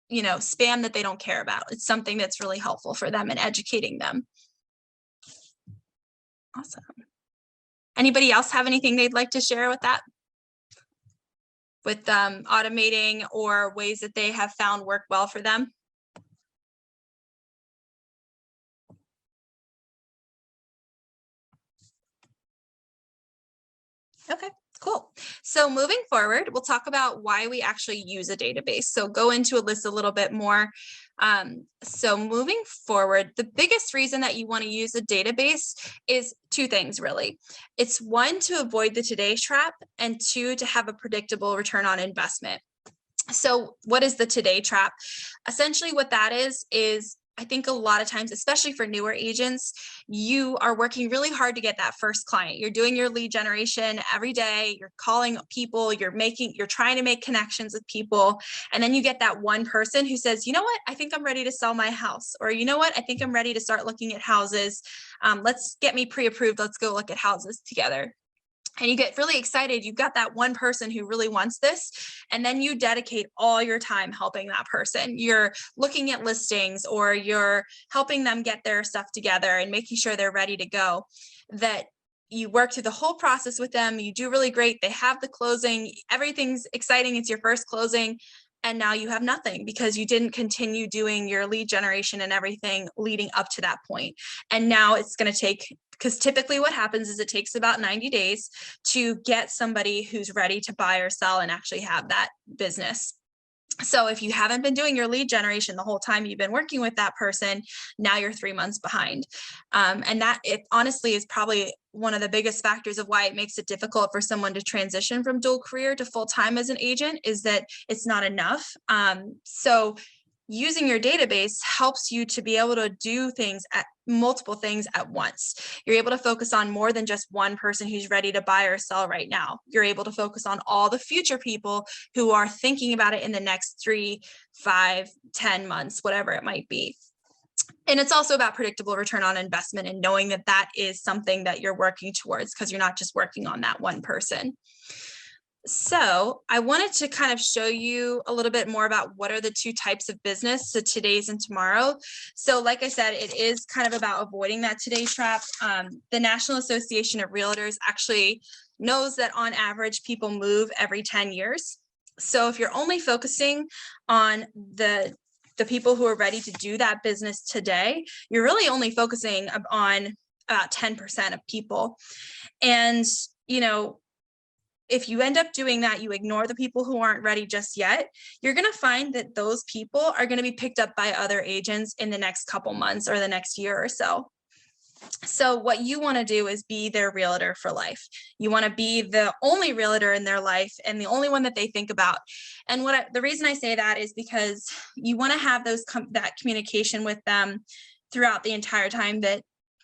you know, spam that they don't care about. It's something that's really helpful for them and educating them. Awesome. Anybody else have anything they'd like to share with that? With automating or ways that they have found work well for them? Okay, cool. So moving forward, we'll talk about why we actually use a database. So go into a list a little bit more. So moving forward, the biggest reason that you want to use a database is two things, really. It's one, to avoid the today trap, and two, to have a predictable return on investment. So what is the today trap? Essentially what that is I think a lot of times, especially for newer agents, you are working really hard to get that first client. You're doing your lead generation every day. You're calling people, you're trying to make connections with people. And then you get that one person who says, you know what, I think I'm ready to sell my house. Or, you know what, I think I'm ready to start looking at houses. Let's get me pre-approved. Let's go look at houses together. And you get really excited. You've got that one person who really wants this. And then you dedicate all your time helping that person. You're looking at listings, or you're helping them get their stuff together and making sure they're ready to go. That you work through the whole process with them. You do really great. They have the closing. Everything's exciting. It's your first closing. And now you have nothing because you didn't continue doing your lead generation and everything leading up to that point. And now it's going to take, because typically what happens is it takes about 90 days to get somebody who's ready to buy or sell and actually have that business. So if you haven't been doing your lead generation the whole time you've been working with that person, now you're 3 months behind. And that, it honestly is probably one of the biggest factors of why it makes it difficult for someone to transition from dual career to full-time as an agent, is that it's not enough. So using your database helps you to be able to do multiple things at once. You're able to focus on more than just one person who's ready to buy or sell right now. You're able to focus on all the future people who are thinking about it in the next 3, 5, 10 months, whatever it might be. And it's also about predictable return on investment and knowing that that is something that you're working towards, because you're not just working on that one person. So I wanted to kind of show you a little bit more about what are the two types of business, so today's and tomorrow. So like I said, it is kind of about avoiding that today trap. The National Association of Realtors actually knows that on average, people move every 10 years. So if you're only focusing on the people who are ready to do that business today, you're really only focusing on about 10% of people. And, you know, if you end up doing that, you ignore the people who aren't ready just yet, you're going to find that those people are going to be picked up by other agents in the next couple months or the next year or so. So what you want to do is be their realtor for life. You want to be the only realtor in their life and the only one that they think about. And the reason I say that is because you want to have that communication with them throughout the entire time that,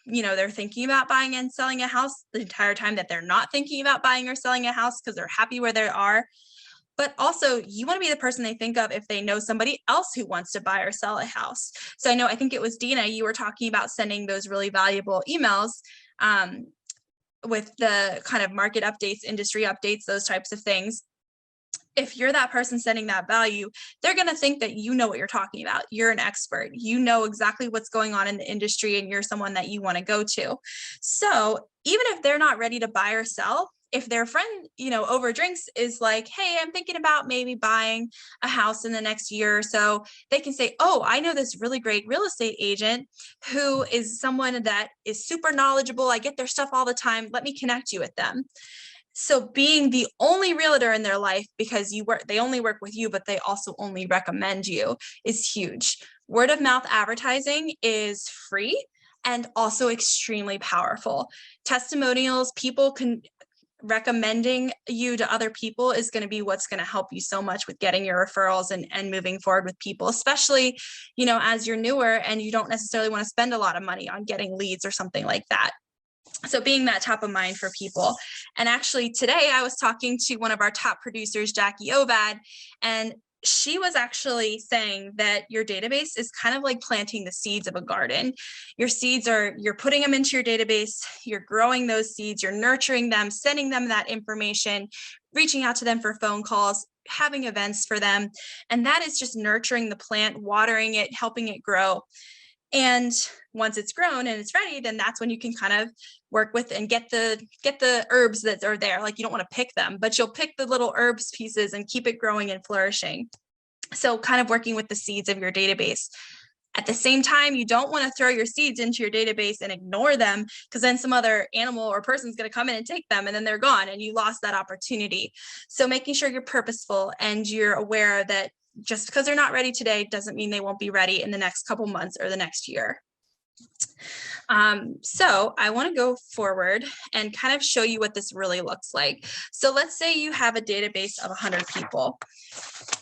you know, they're thinking about buying and selling a house, the entire time that they're not thinking about buying or selling a house because they're happy where they are. But also you want to be the person they think of if they know somebody else who wants to buy or sell a house. So I think it was Dina, you were talking about sending those really valuable emails with the kind of market updates, industry updates, those types of things. if you're that person sending that value, they're going to think that you know what you're talking about. You're an expert. You know exactly what's going on in the industry, and you're someone that you want to go to. So even if they're not ready to buy or sell, if their friend, over drinks is like, hey, I'm thinking about maybe buying a house in the next year or so, they can say, oh, I know this really great real estate agent who is someone that is super knowledgeable. I get their stuff all the time. Let me connect you with them. So being the only realtor in their life, because they only work with you, but they also only recommend you, is huge. Word of mouth advertising is free and also extremely powerful. Testimonials, people can recommending you to other people is going to be what's going to help you so much with getting your referrals and moving forward with people, especially, as you're newer and you don't necessarily want to spend a lot of money on getting leads or something like that. So being that top of mind for people. And actually today I was talking to one of our top producers, Jackie Ovad, and she was actually saying that your database is kind of like planting the seeds of a garden. Your seeds you're putting them into your database, you're growing those seeds, you're nurturing them, sending them that information, reaching out to them for phone calls, having events for them. And that is just nurturing the plant, watering it, helping it grow. And once it's grown and it's ready, then that's when you can kind of work with and get the herbs that are there. Like, you don't want to pick them, but you'll pick the little herbs pieces and keep it growing and flourishing. So kind of working with the seeds of your database. At the same time, you don't want to throw your seeds into your database and ignore them, because then some other animal or person is going to come in and take them, and then they're gone and you lost that opportunity. So making sure you're purposeful and you're aware that just because they're not ready today doesn't mean they won't be ready in the next couple months or the next year. So I want to go forward and kind of show you what this really looks like. So let's say you have a database of 100 people.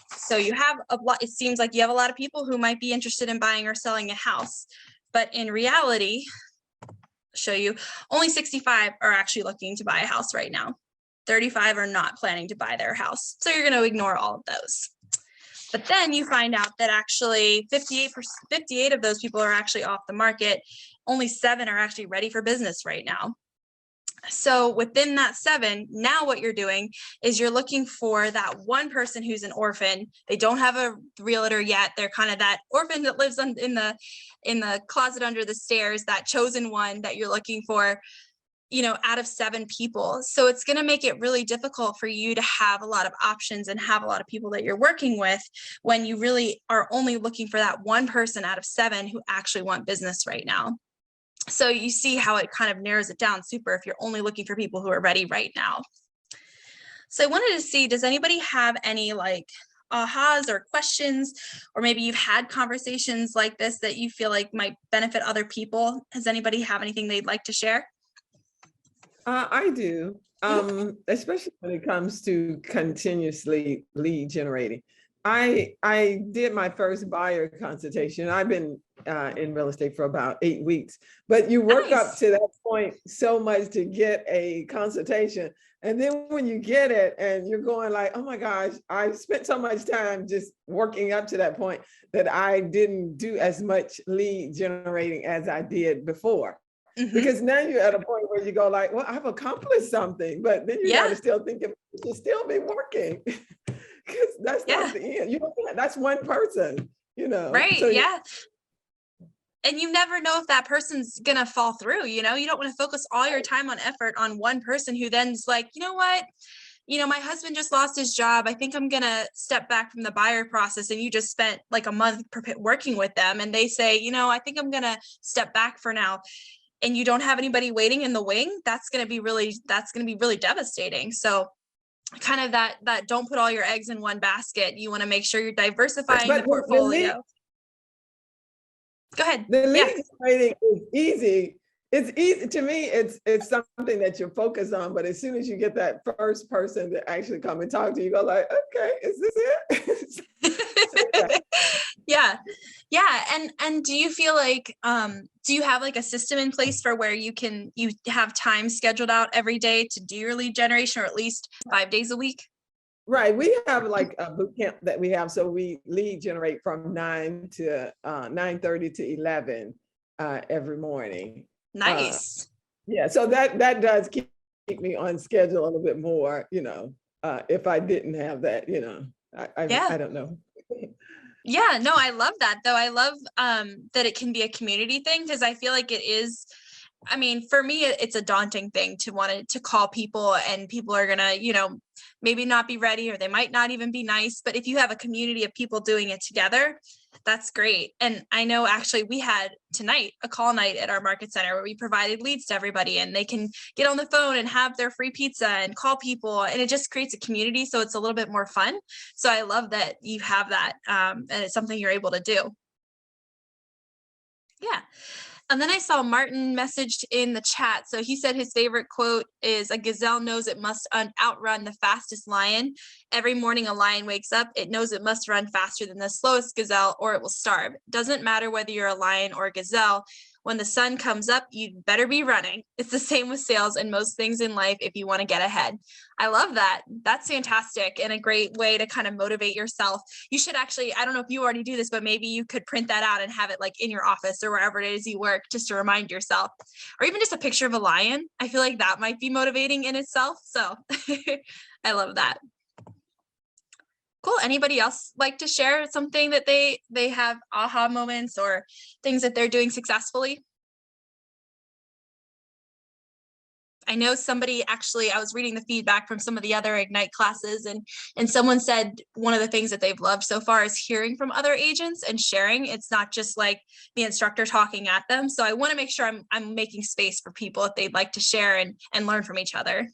So you have a lot, it seems like you have a lot of people who might be interested in buying or selling a house, but in reality, I'll show you, only 65 are actually looking to buy a house right now. 35 are not planning to buy their house. So you're going to ignore all of those. But then you find out that actually 58 of those people are actually off the market. Only 7 are actually ready for business right now. So within that 7, now what you're doing is you're looking for that one person who's an orphan. They don't have a realtor yet. They're kind of that orphan that lives in the closet under the stairs, that chosen one that you're looking for, out of 7 people. So it's going to make it really difficult for you to have a lot of options and have a lot of people that you're working with when you really are only looking for that one person out of 7 who actually want business right now. So you see how it kind of narrows it down super if you're only looking for people who are ready right now. So I wanted to see, does anybody have any ahas or questions, or maybe you've had conversations like this that you feel like might benefit other people? Does anybody have anything they'd like to share? I do, especially when it comes to continuously lead generating. I did my first buyer consultation. I've been in real estate for about 8 weeks, but you work up to that point so much to get a consultation. And then when you get it and you're going like, oh my gosh, I spent so much time just working up to that point that I didn't do as much lead generating as I did before. Mm-hmm. Because now you're at a point where you go like, well, I've accomplished something, but then you got to still think it should still be working. Because that's not the end. That's one person, Right. So and you never know if that person's going to fall through, you don't want to focus all your time on effort on one person who then's like, you know what? My husband just lost his job. I think I'm going to step back from the buyer process. And you just spent like a month working with them. And they say, I think I'm going to step back for now. And you don't have anybody waiting in the wing. That's going to be really devastating. So kind of that don't put all your eggs in one basket. You want to make sure you're diversifying the portfolio. Go ahead. The lead generating is easy. It's easy to me. It's something that you're focused on, but as soon as you get that first person to actually come and talk to you, you go like, okay, is this it? Yeah. And do you feel like, do you have like a system in place for where you have time scheduled out every day to do your lead generation, or at least 5 days a week? Right. We have like a boot camp that we have. So we lead generate from 9:30 to 11 every morning. Nice. So that does keep me on schedule a little bit more, if I didn't have that, you know, Yeah. I don't know. Yeah, no, I love that though. I love that it can be a community thing, because I feel like it is. I mean, for me, it's a daunting thing to want to call people, and people are gonna, you know, maybe not be ready, or they might not even be nice. But if you have a community of people doing it together, that's great. And I know actually we had tonight a call night at our market center where we provided leads to everybody, and they can get on the phone and have their free pizza and call people, and it just creates a community. So it's a little bit more fun. So I love that you have that, and it's something you're able to do. Yeah. And then I saw Martin messaged in the chat. So he said his favorite quote is, "A gazelle knows it must outrun the fastest lion. Every morning a lion wakes up, it knows it must run faster than the slowest gazelle or it will starve. Doesn't matter whether you're a lion or a gazelle. When the sun comes up, you'd better be running." It's the same with sales and most things in life if you want to get ahead. I love that. That's fantastic and a great way to kind of motivate yourself. You should actually, I don't know if you already do this, but maybe you could print that out and have it like in your office or wherever it is you work, just to remind yourself, or even just a picture of a lion. I feel like that might be motivating in itself. So I love that. Cool. Anybody else like to share something that they have aha moments or things that they're doing successfully? I know somebody actually, I was reading the feedback from some of the other Ignite classes, and someone said one of the things that they've loved so far is hearing from other agents and sharing. It's not just like the instructor talking at them. So I want to make sure I'm making space for people if they'd like to share and learn from each other.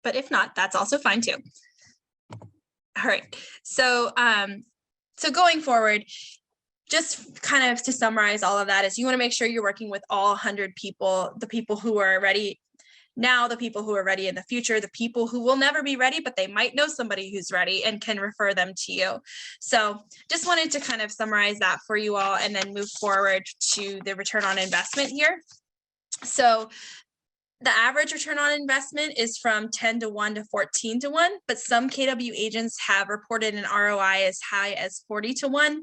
But if not, that's also fine too. All right. So, so going forward, just kind of to summarize all of that, is you want to make sure you're working with all 100 people, the people who are ready now, the people who are ready in the future, the people who will never be ready, but they might know somebody who's ready and can refer them to you. So just wanted to kind of summarize that for you all and then move forward to the return on investment here. So the average return on investment is from 10 to 1 to 14 to 1, but some KW agents have reported an ROI as high as 40 to 1.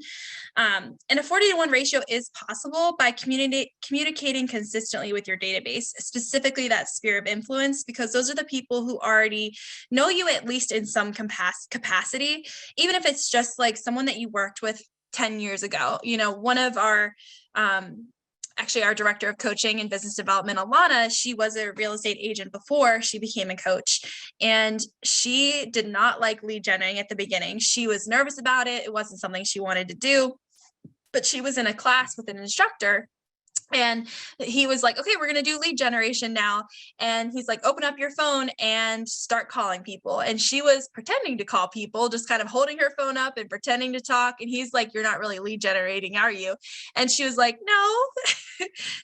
And a 40 to 1 ratio is possible by communicating consistently with your database, specifically that sphere of influence, because those are the people who already know you at least in some capacity, even if it's just like someone that you worked with 10 years ago. You know, one of our actually our director of coaching and business development, Alana, she was a real estate agent before she became a coach, and she did not like lead generating at the beginning. She was nervous about it. It wasn't something she wanted to do, but she was in a class with an instructor, and he was like, "Okay, we're going to do lead generation now." And he's like, "Open up your phone and start calling people." And she was pretending to call people, just kind of holding her phone up and pretending to talk. And he's like, "You're not really lead generating, are you?" And she was like, "No."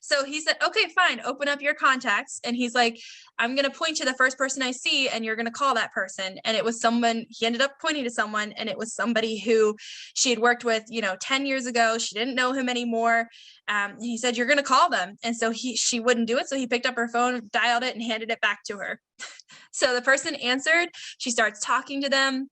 So he said, "Okay, fine, open up your contacts." And he's like, "I'm going to point to the first person I see and you're going to call that person." And it was someone, he ended up pointing to someone, and it was somebody who she had worked with, 10 years ago. She didn't know him anymore. He said, "You're going to call them." And so she wouldn't do it. So he picked up her phone, dialed it, and handed it back to her. So the person answered, she starts talking to them,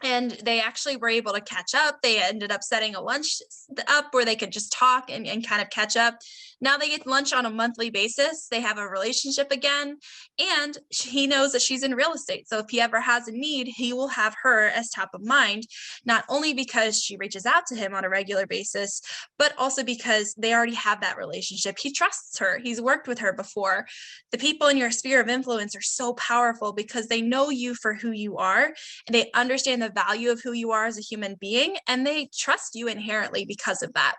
and they actually were able to catch up. They ended up setting a lunch up where they could just talk and kind of catch up. Now they get lunch on a monthly basis. They have a relationship again, and he knows that she's in real estate. So if he ever has a need, he will have her as top of mind, not only because she reaches out to him on a regular basis, but also because they already have that relationship. He trusts her. He's worked with her before. The people in your sphere of influence are so powerful because they know you for who you are, and they understand the value of who you are as a human being, and they trust you inherently because of that.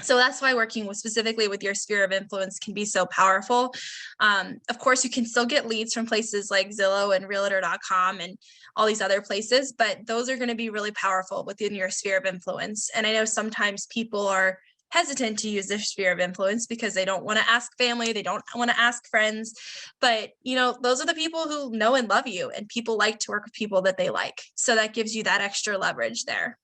So that's why working specifically with your sphere of influence can be so powerful. Of course, you can still get leads from places like Zillow and Realtor.com and all these other places, but those are going to be really powerful within your sphere of influence. And I know sometimes people are hesitant to use their sphere of influence because they don't want to ask family, they don't want to ask friends, but those are the people who know and love you, and people like to work with people that they like. So that gives you that extra leverage there.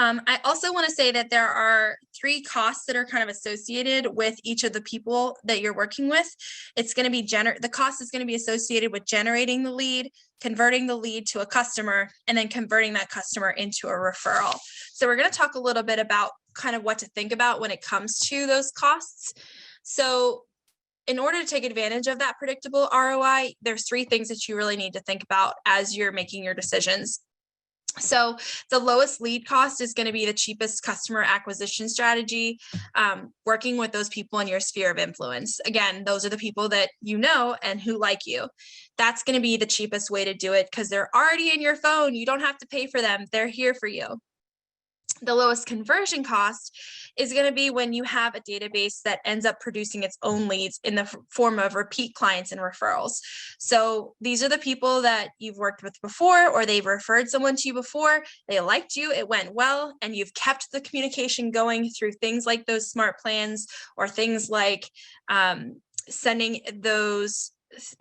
I also want to say that there are 3 costs that are kind of associated with each of the people that you're working with. It's going to be the cost is going to be associated with generating the lead, converting the lead to a customer, and then converting that customer into a referral. So we're going to talk a little bit about kind of what to think about when it comes to those costs. So in order to take advantage of that predictable ROI, there's 3 things that you really need to think about as you're making your decisions. So the lowest lead cost is going to be the cheapest customer acquisition strategy, working with those people in your sphere of influence. Again, those are the people that you know and who like you. That's going to be the cheapest way to do it because they're already in your phone. You don't have to pay for them. They're here for you. The lowest conversion cost is going to be when you have a database that ends up producing its own leads in the form of repeat clients and referrals. So these are the people that you've worked with before, or they've referred someone to you before, they liked you, it went well, and you've kept the communication going through things like those smart plans, or things like sending those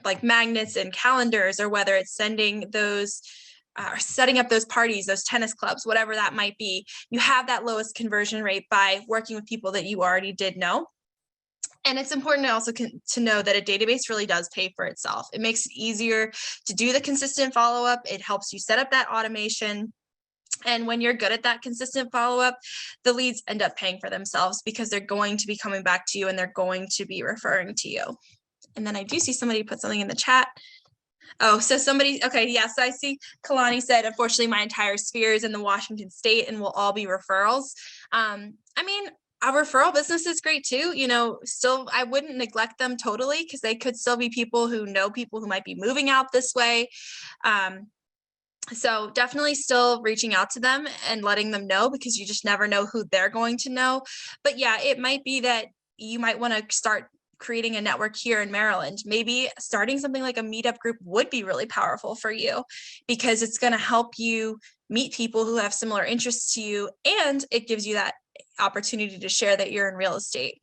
like magnets and calendars, or whether it's sending those or setting up those parties, those tennis clubs, whatever that might be. You have that lowest conversion rate by working with people that you already did know. And it's important to also to know that a database really does pay for itself. It makes it easier to do the consistent follow-up. It helps you set up that automation. And when you're good at that consistent follow-up, the leads end up paying for themselves because they're going to be coming back to you and they're going to be referring to you. And then I do see somebody put something in the chat. Oh, so somebody, okay, yes, I see Kalani said, unfortunately, my entire sphere is in the Washington state and will all be referrals. I mean, a referral business is great too. You know, still, I wouldn't neglect them totally because they could still be people who know people who might be moving out this way. So definitely still reaching out to them and letting them know because you just never know who they're going to know. But yeah, it might be that you might want to start creating a network here in Maryland. Maybe starting something like a meetup group would be really powerful for you because it's going to help you meet people who have similar interests to you, and it gives you that opportunity to share that you're in real estate.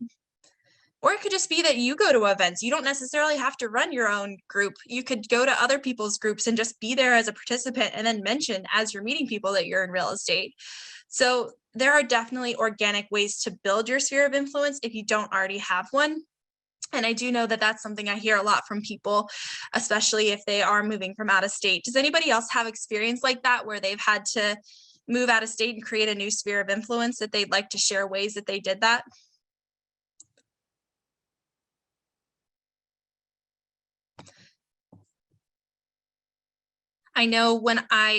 Or it could just be that you go to events. You don't necessarily have to run your own group. You could go to other people's groups and just be there as a participant and then mention as you're meeting people that you're in real estate. So there are definitely organic ways to build your sphere of influence if you don't already have one. And I do know that that's something I hear a lot from people, especially if they are moving from out of state. Does anybody else have experience like that where they've had to move out of state and create a new sphere of influence that they'd like to share ways that they did that? I know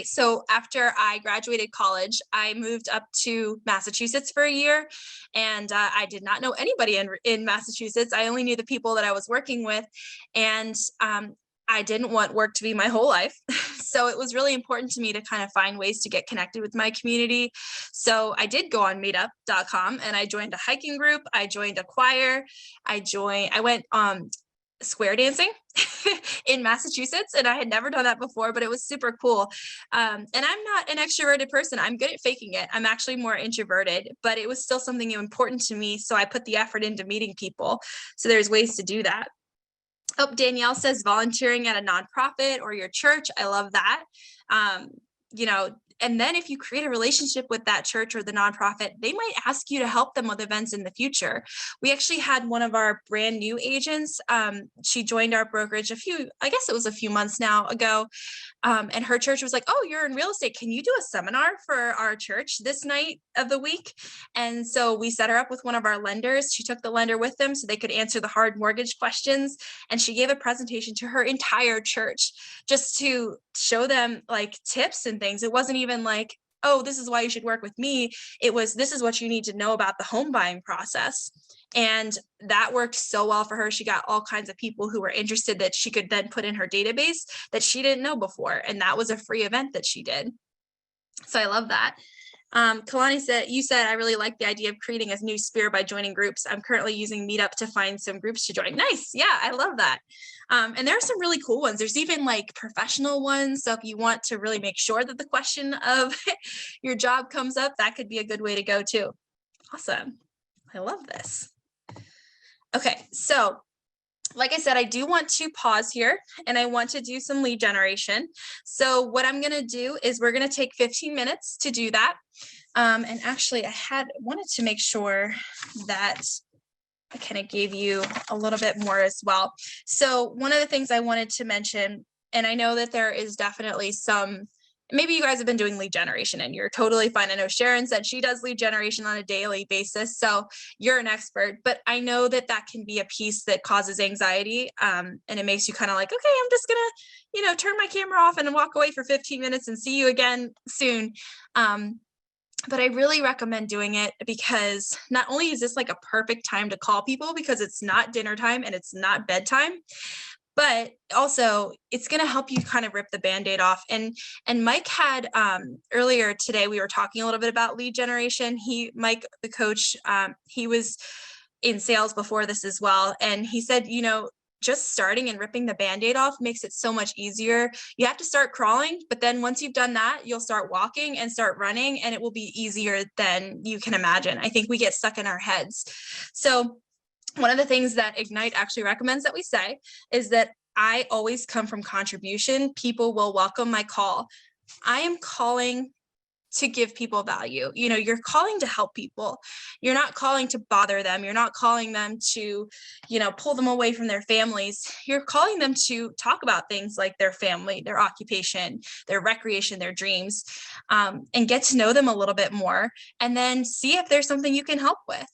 so after I graduated college, I moved up to Massachusetts for a year, and I did not know anybody in Massachusetts. I only knew the people that I was working with, and I didn't want work to be my whole life. So it was really important to me to kind of find ways to get connected with my community. So I did go on meetup.com and I joined a hiking group. I joined a choir. I went square dancing in Massachusetts, and I had never done that before, but it was super cool. And I'm not an extroverted person. I'm good at faking it. I'm actually more introverted, but it was still something important to me. So I put the effort into meeting people. So there's ways to do that. Oh, Danielle says volunteering at a nonprofit or your church. I love that. You know, and then if you create a relationship with that church or the nonprofit, they might ask you to help them with events in the future. We actually had one of our brand new agents. She joined our brokerage a few months now ago. And her church was like, oh, you're in real estate. Can you do a seminar for our church this night of the week? And so we set her up with one of our lenders. She took the lender with them so they could answer the hard mortgage questions. And she gave a presentation to her entire church just to show them like tips and things. It wasn't even like, oh, this is why you should work with me. It was, this is what you need to know about the home buying process. And that worked so well for her. She got all kinds of people who were interested that she could then put in her database that she didn't know before. And that was a free event that she did. So I love that. Kalani said, you said, I really like the idea of creating a new sphere by joining groups. I'm currently using Meetup to find some groups to join. Nice. Yeah, I love that. And there are some really cool ones. There's even like professional ones. So if you want to really make sure that the question of your job comes up, that could be a good way to go too. Awesome. I love this. Okay, so like I said, I do want to pause here and I want to do some lead generation. So what I'm going to do is we're going to take 15 minutes to do that. And actually I wanted to make sure that I kind of gave you a little bit more as well. So one of the things I wanted to mention, and I know that there is definitely some maybe you guys have been doing lead generation and you're totally fine. I know Sharon said she does lead generation on a daily basis, so you're an expert, but I know that that can be a piece that causes anxiety. And it makes you kind of like, okay, I'm just gonna, turn my camera off and walk away for 15 minutes and see you again soon. But I really recommend doing it because not only is this like a perfect time to call people because it's not dinner time and it's not bedtime, but also it's going to help you kind of rip the Band-Aid off. And Mike had earlier today, we were talking a little bit about lead generation. Mike, the coach, he was in sales before this as well. And he said, just starting and ripping the Band-Aid off makes it so much easier. You have to start crawling, but then once you've done that, you'll start walking and start running, and it will be easier than you can imagine. I think we get stuck in our heads. So one of the things that Ignite actually recommends that we say is that I always come from contribution. People will welcome my call. I am calling to give people value. You're calling to help people. You're not calling to bother them. You're not calling them to, pull them away from their families. You're calling them to talk about things like their family, their occupation, their recreation, their dreams, and get to know them a little bit more, and then see if there's something you can help with.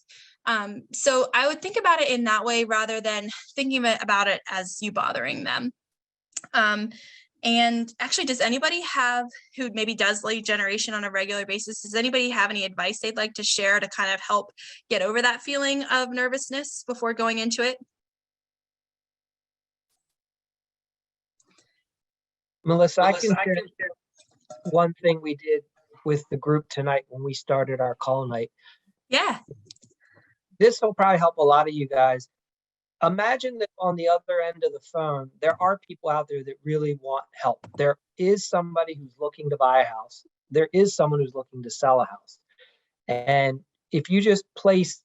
So I would think about it in that way rather than thinking about it as you bothering them. And actually, does anybody who maybe does lead generation on a regular basis, does anybody have any advice they'd like to share to kind of help get over that feeling of nervousness before going into it? Melissa, I can share one thing we did with the group tonight when we started our call night. Yeah. This will probably help a lot of you guys. Imagine that on the other end of the phone, there are people out there that really want help. There is somebody who's looking to buy a house. There is someone who's looking to sell a house. And if you just place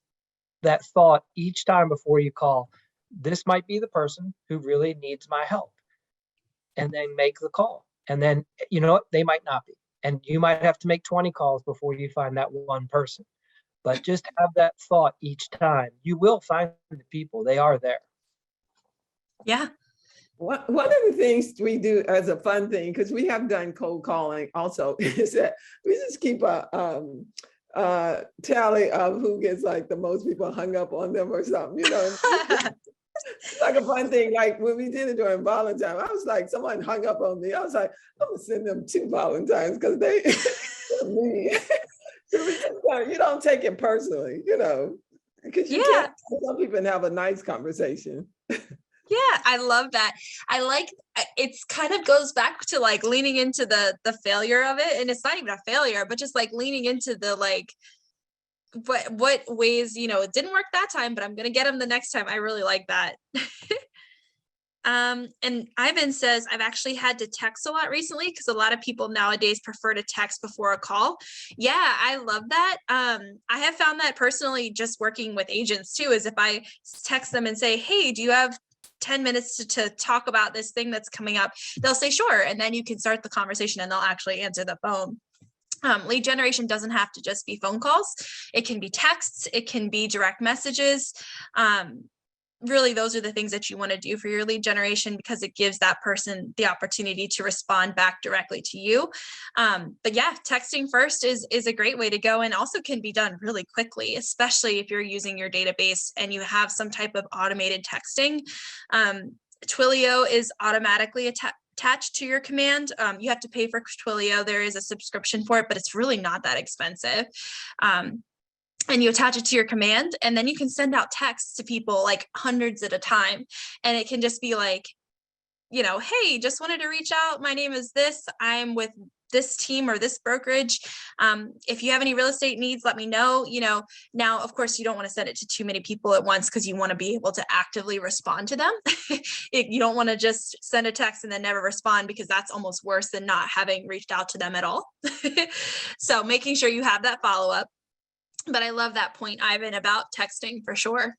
that thought each time before you call, this might be the person who really needs my help, and then make the call. And then, they might not be. And you might have to make 20 calls before you find that one person. But just have that thought each time. You will find the people. They are there. Yeah. One of the things we do as a fun thing, because we have done cold calling also, is that we just keep a tally of who gets like the most people hung up on them or something, It's like a fun thing. Like when we did it during Valentine, I was like, someone hung up on me. I was like, I'm gonna send them 2 Valentines because they me. So you don't take it personally, because you can't some people have a nice conversation. Yeah, I love that. I like it's kind of goes back to like leaning into the failure of it. And it's not even a failure, but just like leaning into the like what ways, it didn't work that time, but I'm gonna get them the next time. I really like that. And Ivan says, I've actually had to text a lot recently because a lot of people nowadays prefer to text before a call. Yeah, I love that. I have found that personally just working with agents too, is if I text them and say, hey, do you have 10 minutes to talk about this thing that's coming up? They'll say, sure. And then you can start the conversation and they'll actually answer the phone. Lead generation doesn't have to just be phone calls. It can be texts. It can be direct messages. Really, those are the things that you want to do for your lead generation because it gives that person the opportunity to respond back directly to you. But yeah, texting first is a great way to go, and also can be done really quickly, especially if you're using your database and you have some type of automated texting. Twilio is automatically attached to your command. You have to pay for Twilio. There is a subscription for it, but it's really not that expensive. And you attach it to your command, and then you can send out texts to people like hundreds at a time. And it can just be like, hey, just wanted to reach out. My name is this. I'm with this team or this brokerage. If you have any real estate needs, let me know. Now, of course, you don't want to send it to too many people at once because you want to be able to actively respond to them. You don't want to just send a text and then never respond, because that's almost worse than not having reached out to them at all. So making sure you have that follow-up. But I love that point, Ivan, about texting for sure.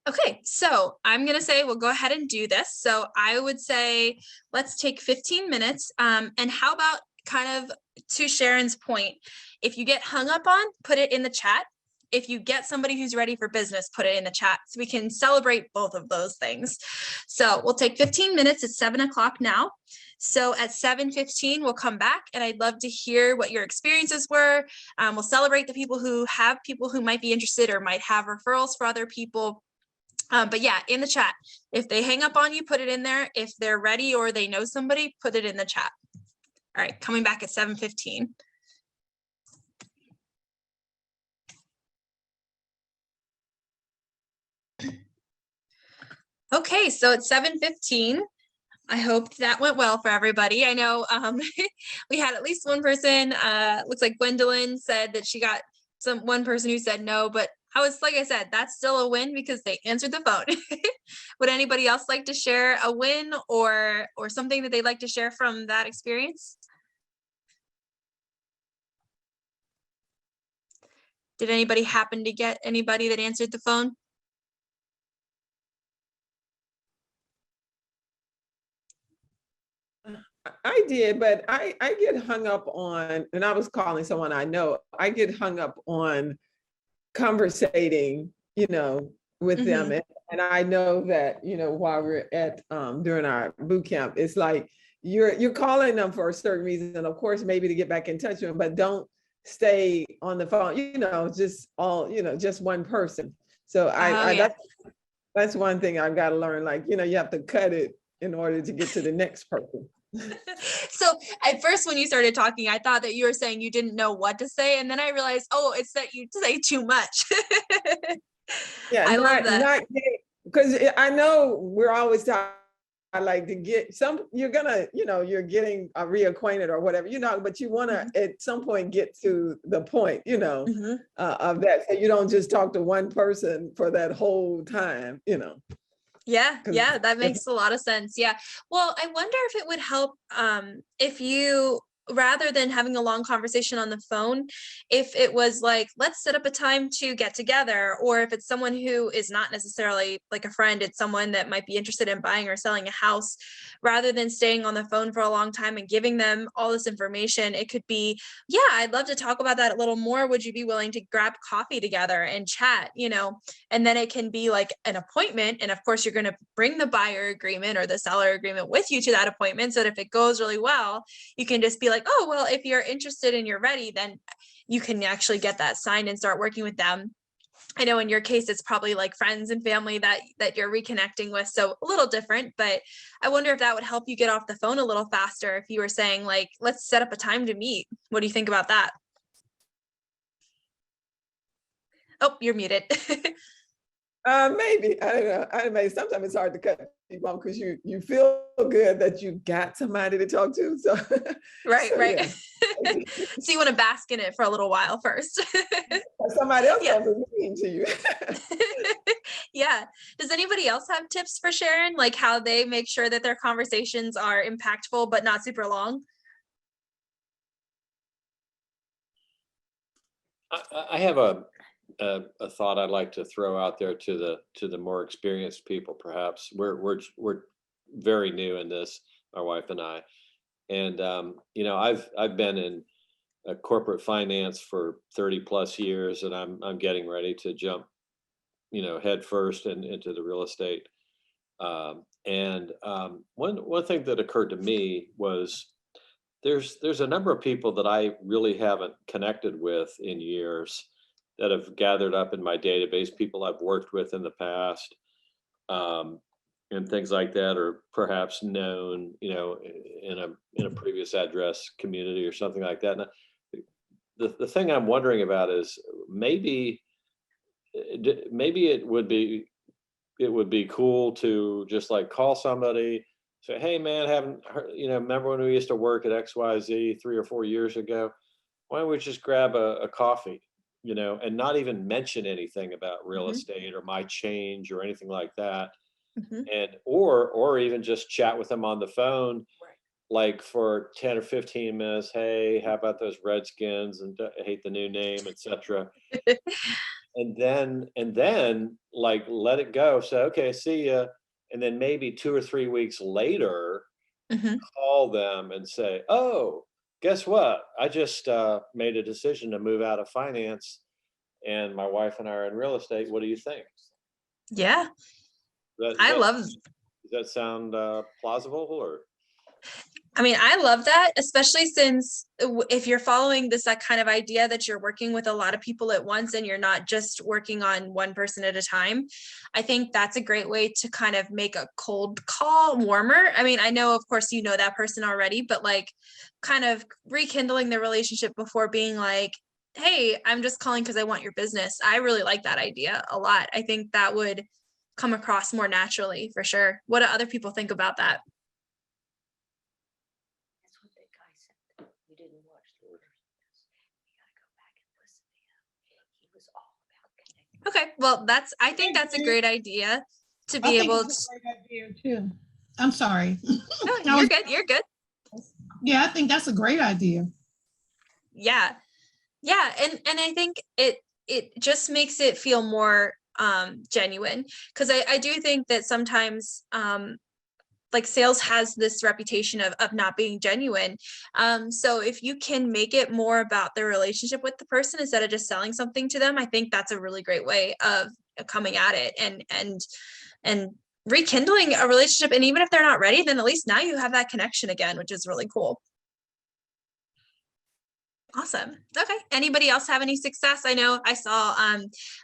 Okay, so I'm going to say we'll go ahead and do this. So I would say let's take 15 minutes. And how about kind of to Sharon's point, if you get hung up on, put it in the chat. if you get somebody who's ready for business, put it in the chat so we can celebrate both of those things. So we'll take 15 minutes. It's 7 o'clock now. So at 7:15, we'll come back and I'd love to hear what your experiences were. We'll celebrate the people who might be interested or might have referrals for other people. But yeah, in the chat, if they hang up on you, put it in there. If they're ready or they know somebody, put it in the chat. All right, coming back at 7:15. Okay, so it's 7:15. I hope that went well for everybody. I know we had at least one person, looks like Gwendolyn said that she got one person who said no, but like I said, that's still a win because they answered the phone. Would anybody else like to share a win or something that they'd like to share from that experience? Did anybody happen to get anybody that answered the phone? I did, but I get hung up on, and I was calling someone I know, I get hung up on conversating, with them. And I know that, while we're at, during our boot camp, it's like, you're calling them for a certain reason, of course, maybe to get back in touch with them, but don't stay on the phone, just one person. So that's one thing I've got to learn, like, you have to cut it in order to get to the next person. So at first when you started talking, I thought that you were saying you didn't know what to say. And then I realized, oh, it's that you say too much. Yeah, I love that. Because I know we're always talking, I like to get you're getting reacquainted or whatever, but you want to at some point get to the point, of that. So you don't just talk to one person for that whole time, Yeah, that makes a lot of sense. Yeah. Well, I wonder if it would help if you, rather than having a long conversation on the phone, if it was like, let's set up a time to get together, or if it's someone who is not necessarily like a friend, it's someone that might be interested in buying or selling a house, rather than staying on the phone for a long time and giving them all this information, it could be, yeah, I'd love to talk about that a little more. Would you be willing to grab coffee together and chat, and then it can be like an appointment. And of course, you're going to bring the buyer agreement or the seller agreement with you to that appointment, so that if it goes really well, you can just be like, oh, well, if you're interested and you're ready, then you can actually get that signed and start working with them. I know in your case, it's probably like friends and family that you're reconnecting with. So a little different, but I wonder if that would help you get off the phone a little faster. If you were saying like, let's set up a time to meet. What do you think about that? Oh, you're muted. Maybe, I don't know. Sometimes it's hard to cut people off because you feel good that you got somebody to talk to. So right. Yeah. So you want to bask in it for a little while first. Somebody else has a mean to you. Yeah. Does anybody else have tips for sharing, like how they make sure that their conversations are impactful but not super long? I have a thought I'd like to throw out there to the more experienced people. Perhaps we're very new in this, my wife and I, and I've been in corporate finance for 30 plus years, and I'm getting ready to jump, head first into the real estate. One thing that occurred to me was there's a number of people that I really haven't connected with in years that have gathered up in my database, people I've worked with in the past, and things like that, or perhaps known, in a previous address community or something like that. And the thing I'm wondering about is maybe it would be cool to just like call somebody, say, hey man, haven't heard, remember when we used to work at XYZ 3 or 4 years ago? Why don't we just grab a coffee? And not even mention anything about real estate or my change or anything like that. And or even just chat with them on the phone, like for 10 or 15 minutes. Hey, how about those Redskins? And I hate the new name, etc. and then like let it go. So okay, see ya. And then maybe 2 or 3 weeks later, call them and say, oh, guess what? I just made a decision to move out of finance. and my wife and I are in real estate. What do you think? Yeah, Does that sound plausible? Or I mean, I love that, especially since if you're following this, that kind of idea that you're working with a lot of people at once and you're not just working on one person at a time. I think that's a great way to kind of make a cold call warmer. I mean, I know, of course, you know that person already, but like kind of rekindling the relationship before being like, hey, I'm just calling because I want your business. I really like that idea a lot. I think that would come across more naturally for sure. What do other people think about that? That's what that guy said. You didn't watch the orders. You gotta go back and listen to him. He was all about connecting. Okay, well, I think that's a great idea to be able to. Great idea too. I'm sorry. No, you're good. You're good. Yeah, I think that's a great idea. Yeah. Yeah. And I think it just makes it feel more genuine, because I do think that sometimes like sales has this reputation of not being genuine. So if you can make it more about the relationship with the person instead of just selling something to them, I think that's a really great way of coming at it and rekindling a relationship. And even if they're not ready, then at least now you have that connection again, which is really cool. Awesome. Okay. Anybody else have any success? I know I saw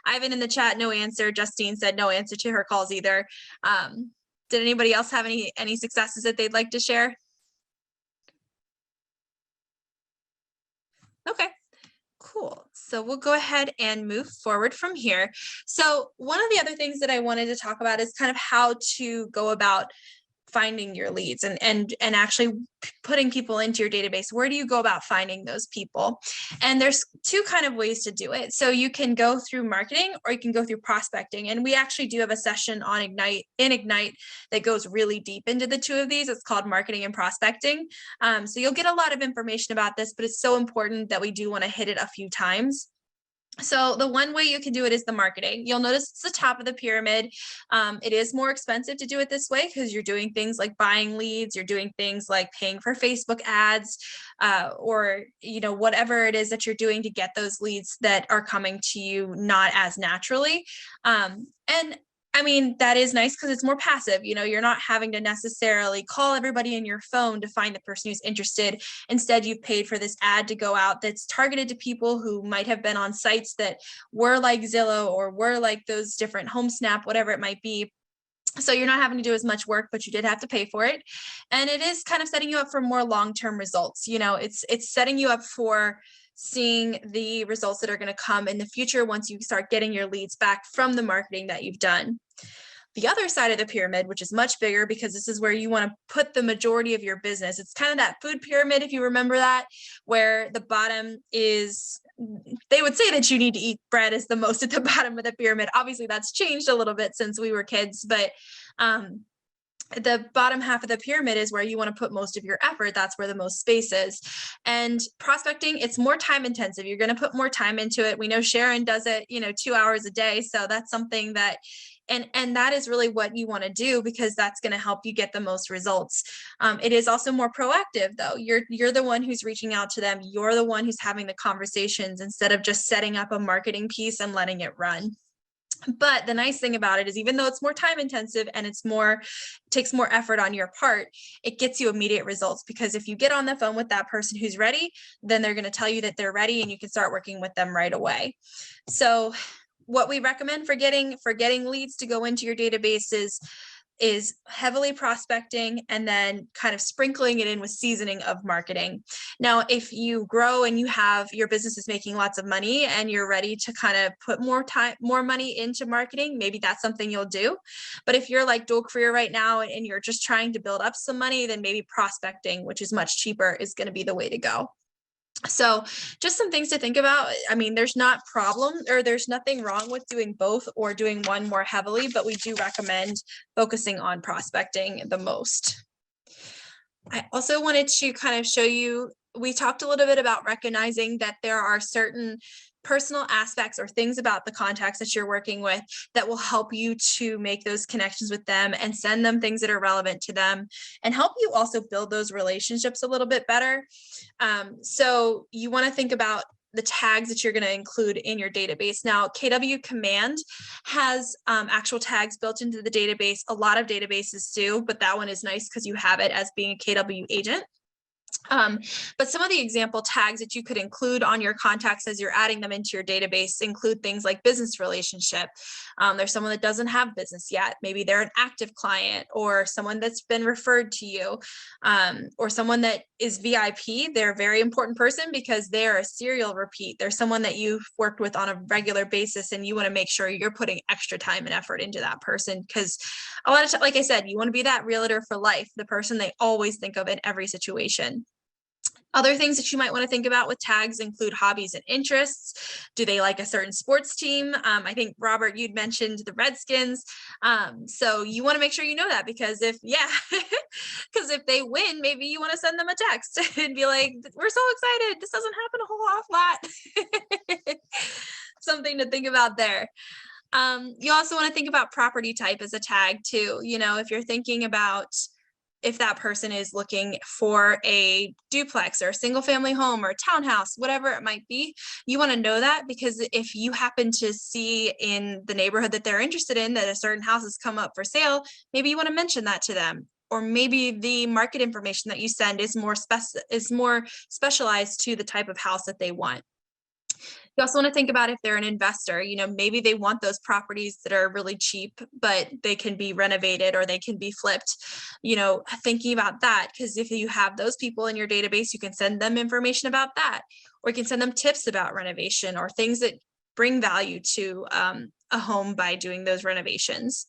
Ivan in the chat, no answer. Justine said no answer to her calls either. Did anybody else have any successes that they'd like to share? Okay, cool. So we'll go ahead and move forward from here. So one of the other things that I wanted to talk about is kind of how to go about finding your leads and actually putting people into your database. Where do you go about finding those people? And there's two kind of ways to do it. So you can go through marketing or you can go through prospecting. And we actually do have a session on Ignite that goes really deep into the two of these. It's called marketing and prospecting. So you'll get a lot of information about this, but it's so important that we do want to hit it a few times. So the one way you can do it is the marketing. You'll notice it's the top of the pyramid. It is more expensive to do it this way because you're doing things like buying leads, you're doing things like paying for Facebook ads, or whatever it is that you're doing to get those leads that are coming to you not as naturally. And I mean, that is nice because it's more passive. You're not having to necessarily call everybody in your phone to find the person who's interested. Instead, you've paid for this ad to go out that's targeted to people who might have been on sites that were like Zillow or were like those different HomeSnap, whatever it might be. So you're not having to do as much work, but you did have to pay for it. And it is kind of setting you up for more long-term results. It's setting you up for seeing the results that are going to come in the future once you start getting your leads back from the marketing that you've done. The other side of the pyramid, which is much bigger because this is where you want to put the majority of your business. It's kind of that food pyramid, if you remember that, where the bottom is, they would say that you need to eat bread is the most at the bottom of the pyramid. Obviously, that's changed a little bit since we were kids, but the bottom half of the pyramid is where you want to put most of your effort. That's where the most space is. And prospecting, it's more time intensive. You're going to put more time into it. We know Sharon does it, 2 hours a day. So that's something that, and that is really what you want to do because that's going to help you get the most results. It is also more proactive though. You're the one who's reaching out to them. You're the one who's having the conversations instead of just setting up a marketing piece and letting it run. But the nice thing about it is even though it's more time intensive and takes more effort on your part, it gets you immediate results because if you get on the phone with that person who's ready, then they're going to tell you that they're ready and you can start working with them right away. So what we recommend for getting leads to go into your databases is heavily prospecting and then kind of sprinkling it in with seasoning of marketing. Now, if you grow and your business is making lots of money and you're ready to kind of put more money into marketing, maybe that's something you'll do. But if you're like dual career right now and you're just trying to build up some money, then maybe prospecting, which is much cheaper, is going to be the way to go. So just some things to think about. I mean, there's nothing wrong with doing both or doing one more heavily, but we do recommend focusing on prospecting the most. I also wanted to kind of show you, we talked a little bit about recognizing that there are certain personal aspects or things about the contacts that you're working with that will help you to make those connections with them and send them things that are relevant to them and help you also build those relationships a little bit better. So you want to think about the tags that you're going to include in your database. Now, KW Command has actual tags built into the database. A lot of databases do, but that one is nice because you have it as being a KW agent. But some of the example tags that you could include on your contacts as you're adding them into your database include things like business relationship. There's someone that doesn't have business yet. Maybe they're an active client, or someone that's been referred to you, or someone that is VIP. They're a very important person because they're a serial repeat. They're someone that you've worked with on a regular basis, and you want to make sure you're putting extra time and effort into that person, because a lot of times, like I said, you want to be that realtor for life, the person they always think of in every situation. Other things that you might want to think about with tags include hobbies and interests. Do they like a certain sports team? I think, Robert, you'd mentioned the Redskins. So you want to make sure you know that, because if they win, maybe you want to send them a text and be like, we're so excited. This doesn't happen a whole lot. Something to think about there. You also want to think about property type as a tag too. You know, if you're thinking about if that person is looking for a duplex or a single family home or a townhouse, whatever it might be, you want to know that, because if you happen to see in the neighborhood that they're interested in that a certain house has come up for sale, maybe you want to mention that to them. Or maybe the market information that you send is more specialized to the type of house that they want. You also want to think about if they're an investor, you know, maybe they want those properties that are really cheap, but they can be renovated or they can be flipped, you know, thinking about that, because if you have those people in your database, you can send them information about that, or you can send them tips about renovation or things that bring value to a home by doing those renovations.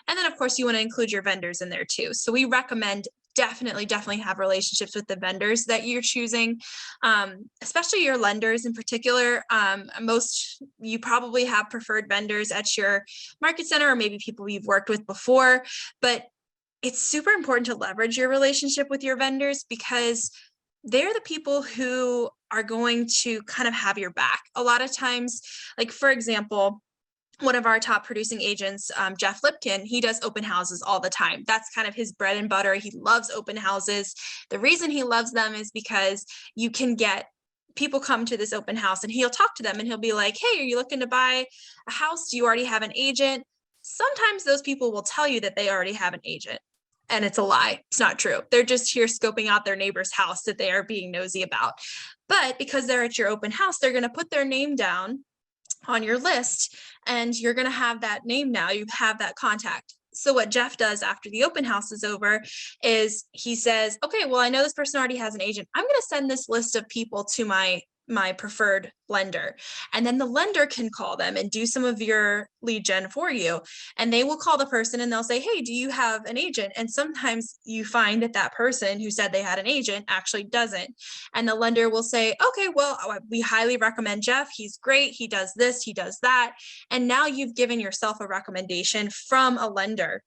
And then, of course, you want to include your vendors in there too. So we recommend definitely have relationships with the vendors that you're choosing, especially your lenders in particular. You probably have preferred vendors at your market center, or maybe people you've worked with before, but it's super important to leverage your relationship with your vendors, because they're the people who are going to kind of have your back. A lot of times, like for example, one of our top producing agents, Jeff Lipkin, he does open houses all the time. That's kind of his bread and butter. He loves open houses. The reason he loves them is because you can get people come to this open house and he'll talk to them and he'll be like, hey, are you looking to buy a house? Do you already have an agent? Sometimes those people will tell you that they already have an agent, and it's a lie. It's not true. They're just here scoping out their neighbor's house that they are being nosy about. But because they're at your open house, they're going to put their name down on your list, and you're going to have that name now. You have that contact. So what Jeff does after the open house is over is he says, okay, well, I know this person already has an agent. I'm going to send this list of people to my preferred lender. And then the lender can call them and do some of your lead gen for you. And they will call the person and they'll say, hey, do you have an agent? And sometimes you find that that person who said they had an agent actually doesn't. And the lender will say, okay, well, we highly recommend Jeff. He's great. He does this, he does that. And now you've given yourself a recommendation from a lender.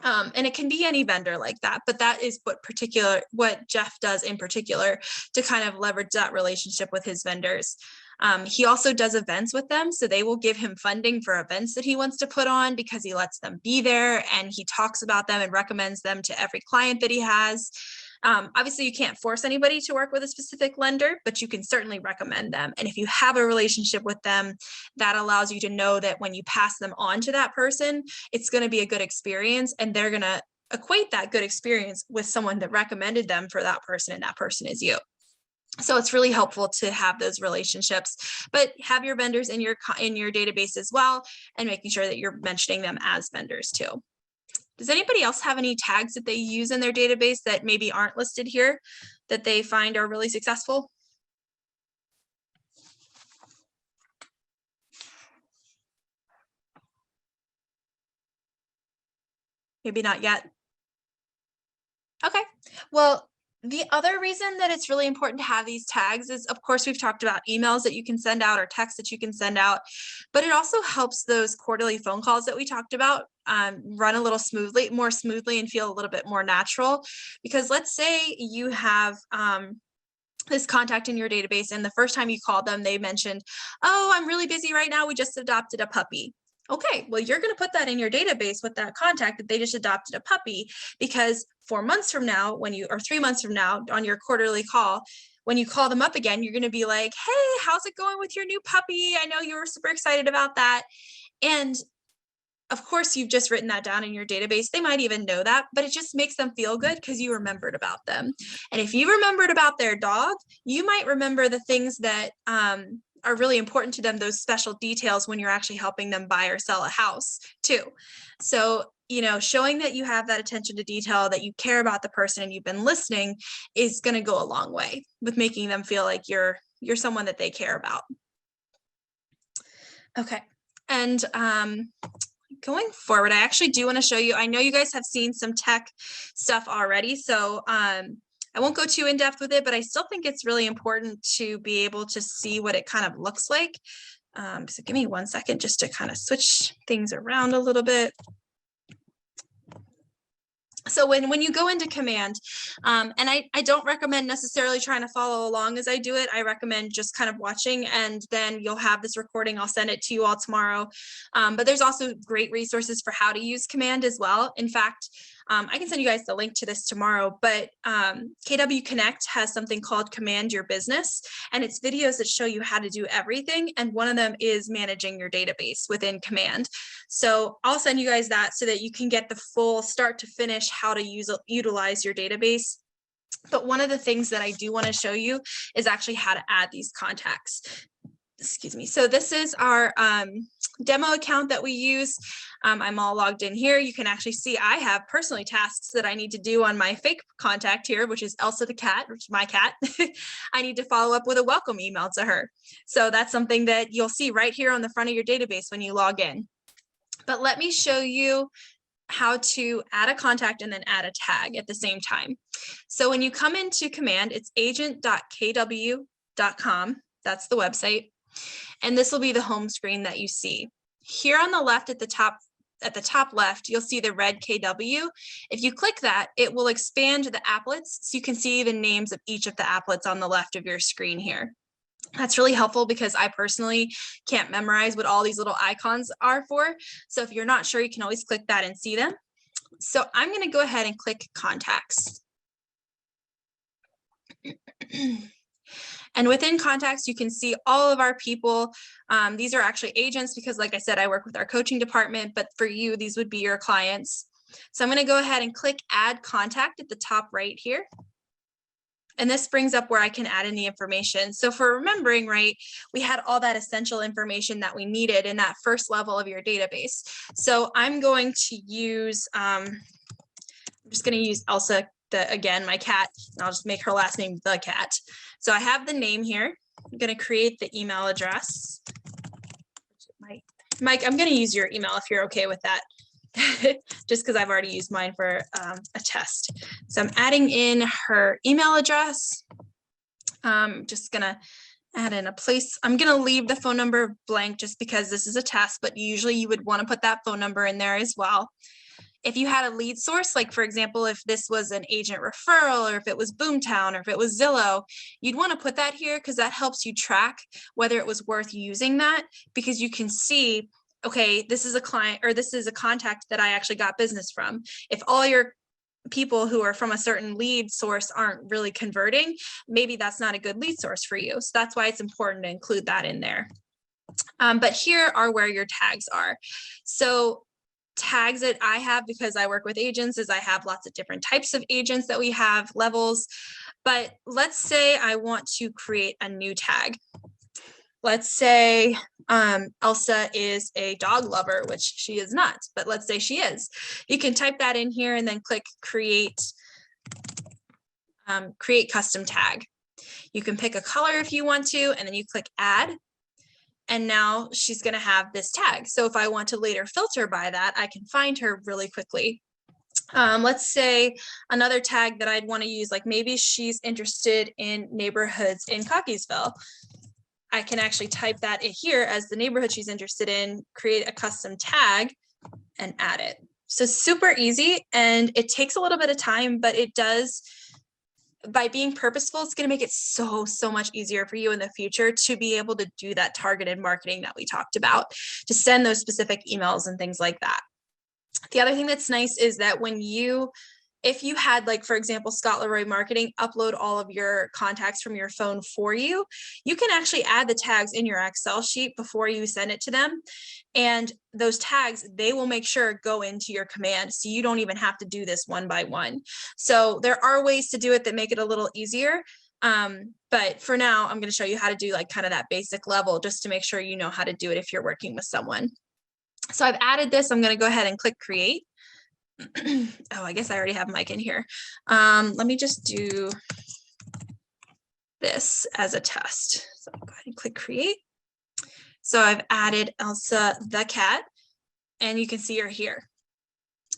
And it can be any vendor like that, but that is what Jeff does in particular to kind of leverage that relationship with his vendors. He also does events with them. So they will give him funding for events that he wants to put on because he lets them be there and he talks about them and recommends them to every client that he has. Obviously, you can't force anybody to work with a specific lender, but you can certainly recommend them. And if you have a relationship with them, that allows you to know that when you pass them on to that person, it's going to be a good experience, and they're going to equate that good experience with someone that recommended them for that person, and that person is you. So it's really helpful to have those relationships, but have your vendors in your database as well, and making sure that you're mentioning them as vendors too. Does anybody else have any tags that they use in their database that maybe aren't listed here that they find are really successful? Maybe not yet. Okay, well, the other reason that it's really important to have these tags is, of course, we've talked about emails that you can send out or texts that you can send out, but it also helps those quarterly phone calls that we talked about run a little more smoothly and feel a little bit more natural. Because let's say you have this contact in your database and the first time you called them, they mentioned, oh, I'm really busy right now. We just adopted a puppy. Okay, well, you're going to put that in your database with that contact that they just adopted a puppy, because 4 months from now, or 3 months from now on your quarterly call, when you call them up again, you're going to be like, hey, how's it going with your new puppy? I know you were super excited about that. And of course, you've just written that down in your database. They might even know that, but it just makes them feel good because you remembered about them. And if you remembered about their dog, you might remember the things that are really important to them, those special details when you're actually helping them buy or sell a house too. So, you know, showing that you have that attention to detail, that you care about the person and you've been listening is going to go a long way with making them feel like you're someone that they care about. Okay. And going forward, I actually do want to show you, I know you guys have seen some tech stuff already, so I won't go too in depth with it, but I still think it's really important to be able to see what it kind of looks like. So give me 1 second just to kind of switch things around a little bit. So when you go into Command, and I don't recommend necessarily trying to follow along as I do it. I recommend just kind of watching, and then you'll have this recording. I'll send it to you all tomorrow. But there's also great resources for how to use Command as well. In fact, I can send you guys the link to this tomorrow, but KW Connect has something called Command Your Business, and it's videos that show you how to do everything. And one of them is managing your database within Command. So I'll send you guys that so that you can get the full start to finish how to utilize your database. But one of the things that I do want to show you is actually how to add these contacts. Excuse me. So this is our demo account that we use. I'm all logged in here. You can actually see I have personally tasks that I need to do on my fake contact here, which is Elsa the cat, which is my cat. I need to follow up with a welcome email to her. So that's something that you'll see right here on the front of your database when you log in. But let me show you how to add a contact and then add a tag at the same time. So when you come into Command, it's agent.kw.com. That's the website. And this will be the home screen that you see. Here on the left at the top left, you'll see the red KW. If you click that, it will expand the applets so you can see the names of each of the applets on the left of your screen here. That's really helpful because I personally can't memorize what all these little icons are for. So if you're not sure, you can always click that and see them. So I'm going to go ahead and click contacts. And within contacts, you can see all of our people. These are actually agents because, like I said, I work with our coaching department, but for you, these would be your clients. So I'm going to go ahead and click add contact at the top right here. And this brings up where I can add in the information. So for remembering, right, we had all that essential information that we needed in that first level of your database. So I'm going to use, I'm just going to use Elsa, again, my cat, and I'll just make her last name the cat. So I have the name here. I'm going to create the email address. Mike, I'm going to use your email if you're okay with that. Just because I've already used mine for a test. So I'm adding in her email address. Just gonna add in a place. I'm gonna leave the phone number blank just because this is a test, but usually you would want to put that phone number in there as well. If you had a lead source, like for example, if this was an agent referral, or if it was Boomtown, or if it was Zillow, you'd want to put that here because that helps you track whether it was worth using that, because you can see, okay, this is a client or this is a contact that I actually got business from. If all your people who are from a certain lead source aren't really converting, maybe that's not a good lead source for you. So that's why it's important to include that in there. But here are where your tags are. So tags that I have, because I work with agents, is I have lots of different types of agents that we have, levels. But let's say I want to create a new tag. Let's say Elsa is a dog lover, which she is not, but let's say she is. You can type that in here and then click create custom tag. You can pick a color if you want to, and then you click add. And now she's going to have this tag. So if I want to later filter by that, I can find her really quickly. Let's say another tag that I'd want to use, like maybe she's interested in neighborhoods in Cockeysville. I can actually type that in here as the neighborhood she's interested in, create a custom tag, and add it. So super easy, and it takes a little bit of time, but it does, by being purposeful, it's going to make it so much easier for you in the future to be able to do that targeted marketing that we talked about, to send those specific emails and things like that. The other thing that's nice is that when you if you had, like, for example, Scott Leroy Marketing upload all of your contacts from your phone for you, you can actually add the tags in your Excel sheet before you send it to them. And those tags, they will make sure go into your command. So you don't even have to do this one by one. So there are ways to do it that make it a little easier. But for now, I'm going to show you how to do like kind of that basic level, just to make sure you know how to do it if you're working with someone. So I've added this. I'm going to go ahead and click create. Oh, I guess I already have Mike in here. Let me just do this as a test. So I'll go ahead and click create. So I've added Elsa the cat, and you can see her here.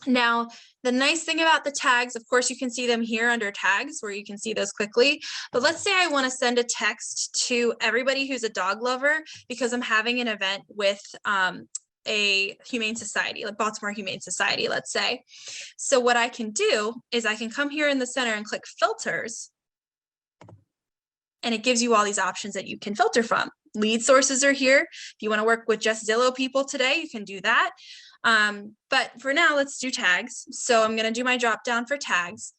Now, the nice thing about the tags, of course, you can see them here under tags where you can see those quickly. But let's say I want to send a text to everybody who's a dog lover because I'm having an event with a humane society, like Baltimore Humane Society, let's say. So what I can do is I can come here in the center and click filters. And it gives you all these options that you can filter from. Lead sources are here. If you want to work with just Zillow people today, you can do that. But for now, let's do tags. So I'm going to do my drop down for tags.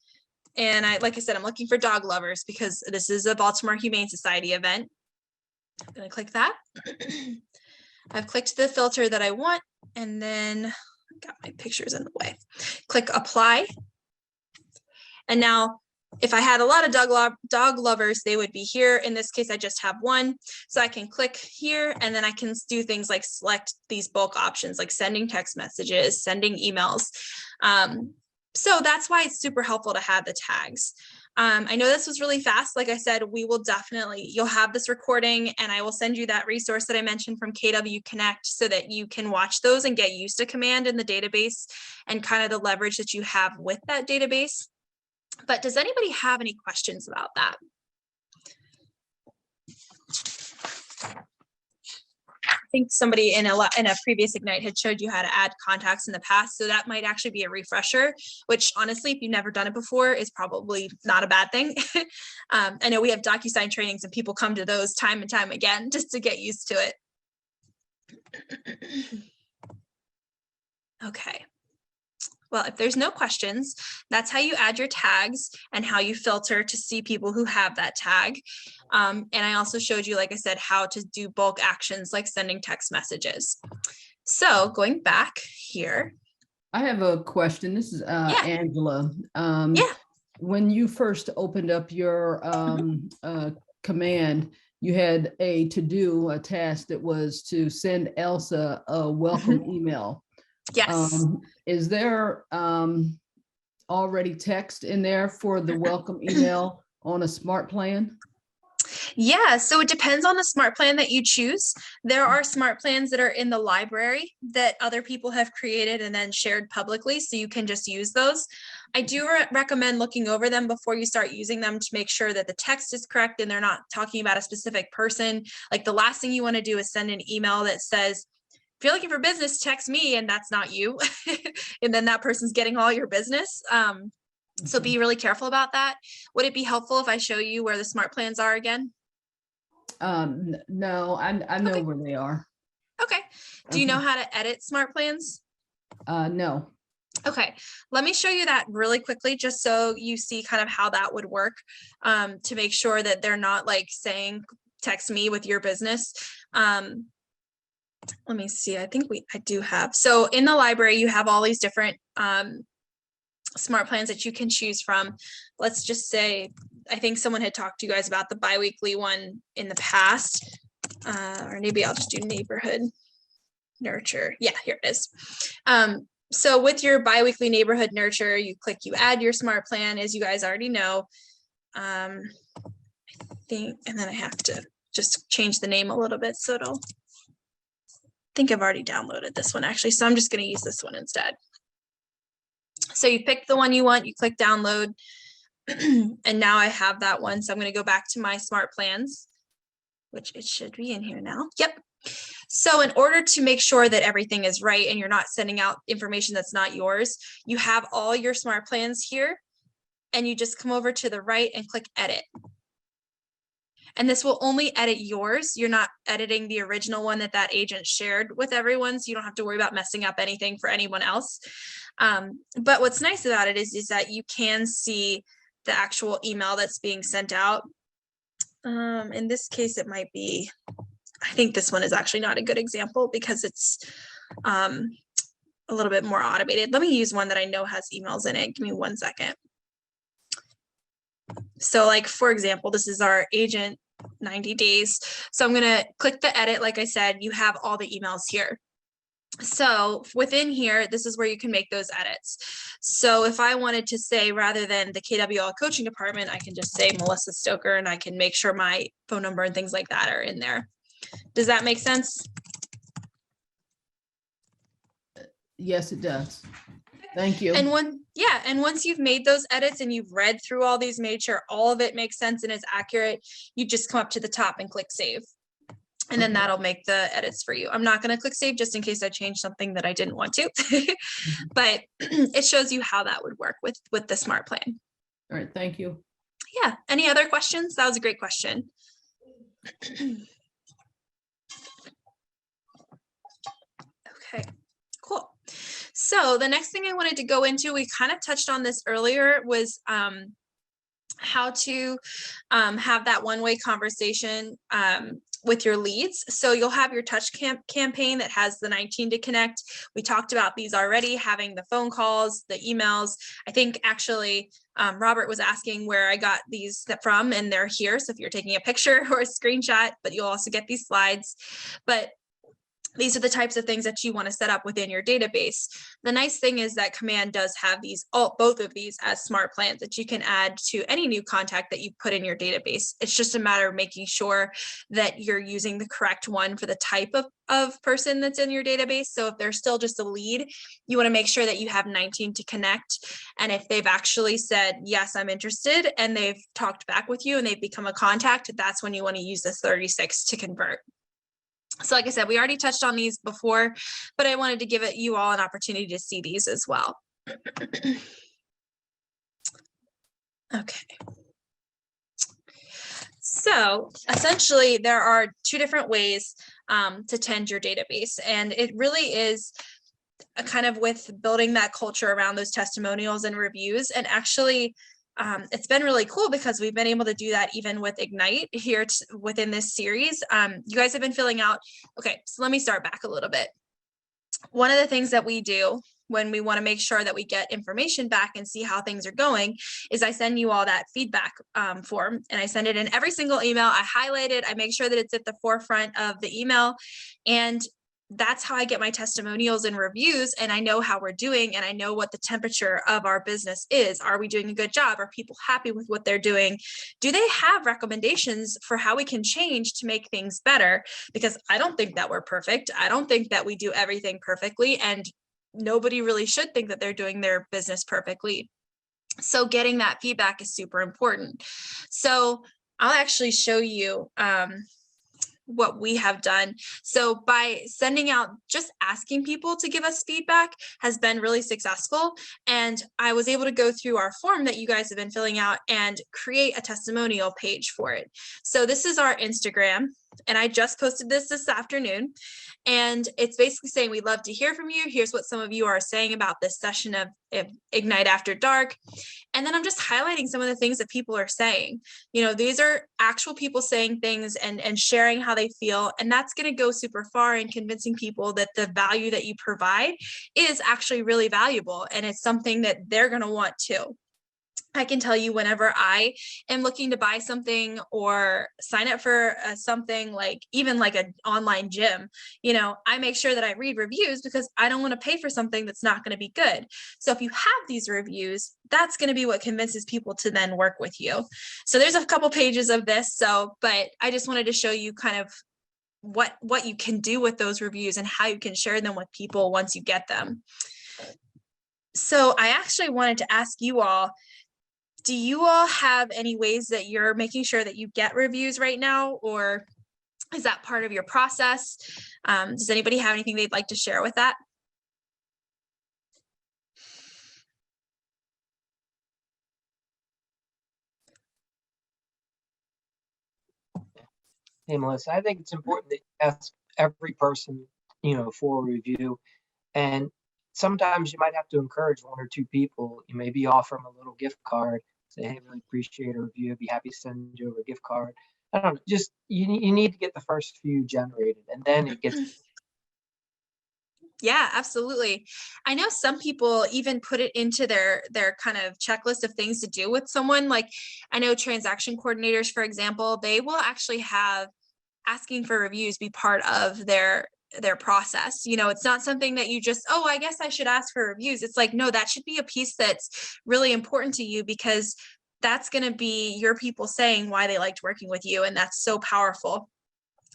And like I said, I'm looking for dog lovers because this is a Baltimore Humane Society event. I'm going to click that. I've clicked the filter that I want, and then I got my pictures in the way. Click apply. And now if I had a lot of dog lovers, they would be here. In this case, I just have one. So I can click here, and then I can do things like select these bulk options, like sending text messages, sending emails. So that's why it's super helpful to have the tags. I know this was really fast. Like I said, you'll have this recording, and I will send you that resource that I mentioned from KW Connect so that you can watch those and get used to command in the database and kind of the leverage that you have with that database. But does anybody have any questions about that? I think somebody in a previous Ignite had showed you how to add contacts in the past. So that might actually be a refresher, which honestly, if you've never done it before, is probably not a bad thing. I know we have DocuSign trainings and people come to those time and time again just to get used to it. Okay. Well, if there's no questions, that's how you add your tags and how you filter to see people who have that tag. And I also showed you, like I said, how to do bulk actions like sending text messages. So going back here. I have a question. This is Angela. When you first opened up your command, you had a to-do, a task that was to send Elsa a welcome email. Yes. Is there already text in there for the welcome email on a smart plan? Yeah, so it depends on the smart plan that you choose. There are smart plans that are in the library that other people have created and then shared publicly, so you can just use those. I do recommend looking over them before you start using them to make sure that the text is correct and they're not talking about a specific person. Like the last thing you want to do is send an email that says, if you're looking for business, text me, and that's not you. And then that person's getting all your business. So be really careful about that. Would it be helpful if I show you where the smart plans are again? No, I know where they are. Okay. Do you know how to edit smart plans? No. Okay, let me show you that really quickly, just so you see kind of how that would work, to make sure that they're not like saying, text me with your business. Let me see, I think I do have. So in the library, you have all these different smart plans that you can choose from. Let's just say, I think someone had talked to you guys about the biweekly one in the past, or maybe I'll just do neighborhood nurture. Yeah, here it is. So with your biweekly neighborhood nurture, you add your smart plan, as you guys already know. I think, and then I have to just change the name a little bit so I think I've already downloaded this one actually, so I'm just going to use this one instead. So you pick the one you want, you click download, and now I have that one. So I'm going to go back to my smart plans, which it should be in here now. Yep. So in order to make sure that everything is right and you're not sending out information that's not yours, you have all your smart plans here, and you just come over to the right and click edit. And this will only edit yours. You're not editing the original one that that agent shared with everyone. So you don't have to worry about messing up anything for anyone else. But what's nice about it is that you can see the actual email that's being sent out. In this case, it might be, I think this one is actually not a good example because it's a little bit more automated. Let me use one that I know has emails in it. Give me 1 second. So like, for example, this is our agent 90 days. So I'm going to click the edit. Like I said, you have all the emails here. So within here, this is where you can make those edits. So if I wanted to say, rather than the KWL coaching department, I can just say Melissa Stoker, and I can make sure my phone number and things like that are in there. Does that make sense? Yes, it does. Thank you. And once you've made those edits and you've read through all these, made sure all of it makes sense and is accurate, you just come up to the top and click save. And then that'll make the edits for you. I'm not going to click save just in case I change something that I didn't want to, but it shows you how that would work with the smart plan. All right, thank you. Yeah. Any other questions? That was a great question. Okay, cool. So the next thing I wanted to go into, we kind of touched on this earlier, was how to have that one-way conversation with your leads. So you'll have your touch campaign that has the 19 to connect. We talked about these already, having the phone calls, the emails. I think actually Robert was asking where I got these from, and they're here. So if you're taking a picture or a screenshot, but you'll also get these slides. But these are the types of things that you want to set up within your database. The nice thing is that Command does have these, both of these as smart plans that you can add to any new contact that you put in your database. It's just a matter of making sure that you're using the correct one for the type of person that's in your database. So if they're still just a lead, you want to make sure that you have 19 to connect. And if they've actually said, yes, I'm interested, and they've talked back with you and they've become a contact, that's when you want to use the 36 to convert. So like I said, we already touched on these before, but I wanted to give you all an opportunity to see these as well. Okay. So essentially, there are two different ways to tend your database, and it really is a kind of with building that culture around those testimonials and reviews. And actually, it's been really cool because we've been able to do that even with Ignite here within this series. You guys have been filling out. Okay, so let me start back a little bit. One of the things that we do when we want to make sure that we get information back and see how things are going is I send you all that feedback form, and I send it in every single email. I highlight it. I make sure that it's at the forefront of the email, and that's how I get my testimonials and reviews, and I know how we're doing, and I know what the temperature of our business is. Are we doing a good job? Are people happy with what they're doing? Do they have recommendations for how we can change to make things better? Because I don't think that we're perfect. I don't think that we do everything perfectly, and nobody really should think that they're doing their business perfectly. So getting that feedback is super important. So I'll actually show you what we have done. So by sending out, just asking people to give us feedback has been really successful. And I was able to go through our form that you guys have been filling out and create a testimonial page for it. So this is our Instagram, and I just posted this afternoon. And it's basically saying, we'd love to hear from you. Here's what some of you are saying about this session of Ignite After Dark. And then I'm just highlighting some of the things that people are saying. You know, these are actual people saying things and sharing how they feel. And that's going to go super far in convincing people that the value that you provide is actually really valuable. And it's something that they're going to want too. I can tell you, whenever I am looking to buy something or sign up for something, like even like an online gym, you know, I make sure that I read reviews because I don't want to pay for something that's not going to be good. So if you have these reviews, that's going to be what convinces people to then work with you. So there's a couple pages of this. But I just wanted to show you kind of what you can do with those reviews and how you can share them with people once you get them. So I actually wanted to ask you all, do you all have any ways that you're making sure that you get reviews right now, or is that part of your process? Does anybody have anything they'd like to share with that? Hey, Melissa, I think it's important that you ask every person, for a review. And sometimes you might have to encourage one or two people. You maybe offer them a little gift card, say, hey, really appreciate a review. I'd be happy to send you over a gift card. I don't know, just you need to get the first few generated, and then it gets. Yeah, absolutely. I know some people even put it into their kind of checklist of things to do with someone. Like I know transaction coordinators, for example, they will actually have asking for reviews be part of their process. It's not something that you just, oh, I guess I should ask for reviews. It's like, no, that should be a piece that's really important to you, because that's going to be your people saying why they liked working with you. And that's so powerful.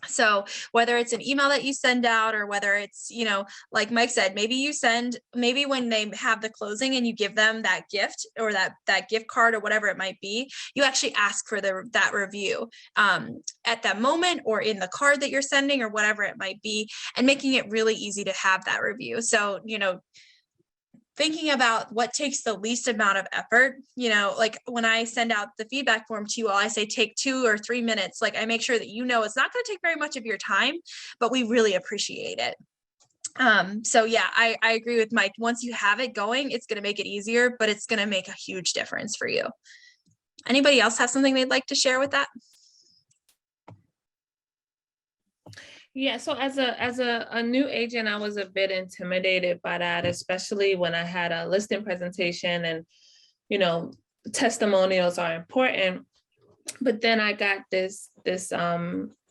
So whether it's an email that you send out, or whether it's, like Mike said, maybe when they have the closing and you give them that gift or that gift card or whatever it might be, you actually ask for that review at that moment, or in the card that you're sending, or whatever it might be, and making it really easy to have that review. So, thinking about what takes the least amount of effort, like when I send out the feedback form to you all, I say take 2 or 3 minutes. Like I make sure that it's not going to take very much of your time, but we really appreciate it. So yeah, I agree with Mike. Once you have it going, it's going to make it easier, but it's going to make a huge difference for you. Anybody else have something they'd like to share with that? Yeah, so as a new agent, I was a bit intimidated by that, especially when I had a listing presentation, and testimonials are important. But then I got this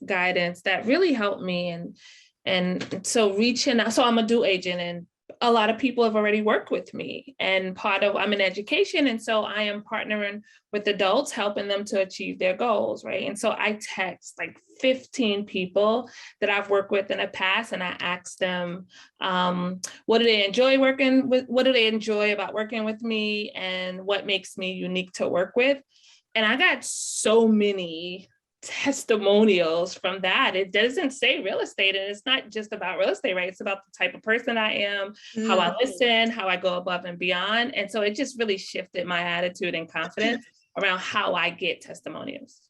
guidance that really helped me, and so reaching out. So I'm a dual agent, and a lot of people have already worked with me, and I'm in education. And so I am partnering with adults, helping them to achieve their goals. Right. And so I text like 15 people that I've worked with in the past, and I ask them, what do they enjoy working with? What do they enjoy about working with me? And what makes me unique to work with? And I got so many testimonials from that. It doesn't say real estate, and it's not just about real estate, right? It's about the type of person I am, how I listen, how I go above and beyond. And so it just really shifted my attitude and confidence around how I get testimonials.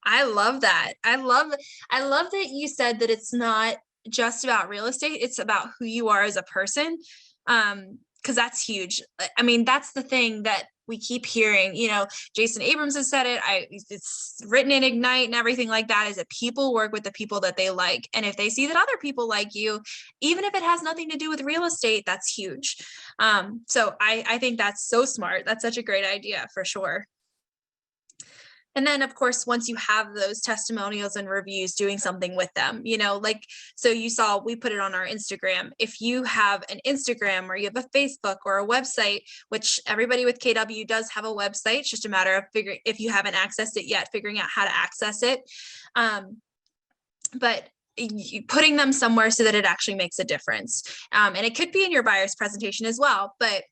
I love that. I love that you said that it's not just about real estate, it's about who you are as a person. Because that's huge. I mean, that's the thing that we keep hearing. Jason Abrams has said it. It's written in Ignite and everything like that, is that people work with the people that they like. And if they see that other people like you, even if it has nothing to do with real estate, that's huge. So I think that's so smart. That's such a great idea for sure. And then, of course, once you have those testimonials and reviews, doing something with them, so you saw, we put it on our Instagram. If you have an Instagram, or you have a Facebook or a website, which everybody with KW does have a website, it's just a matter of if you haven't accessed it yet, figuring out how to access it. But putting them somewhere so that it actually makes a difference. And it could be in your buyer's presentation as well, but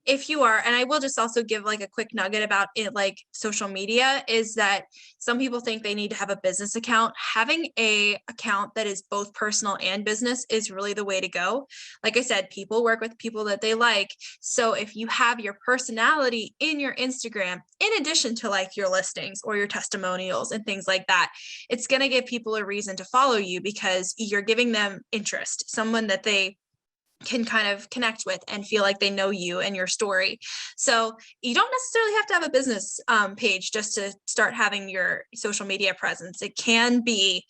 if you are, and I will just also give like a quick nugget about it, like social media, is that some people think they need to have a business account. Having a account that is both personal and business is really the way to go. Like I said, people work with people that they like. So if you have your personality in your Instagram, in addition to like your listings or your testimonials and things like that, it's going to give people a reason to follow you, because you're giving them interest, someone that they can kind of connect with and feel like they know you and your story. So you don't necessarily have to have a business page just to start having your social media presence. It can be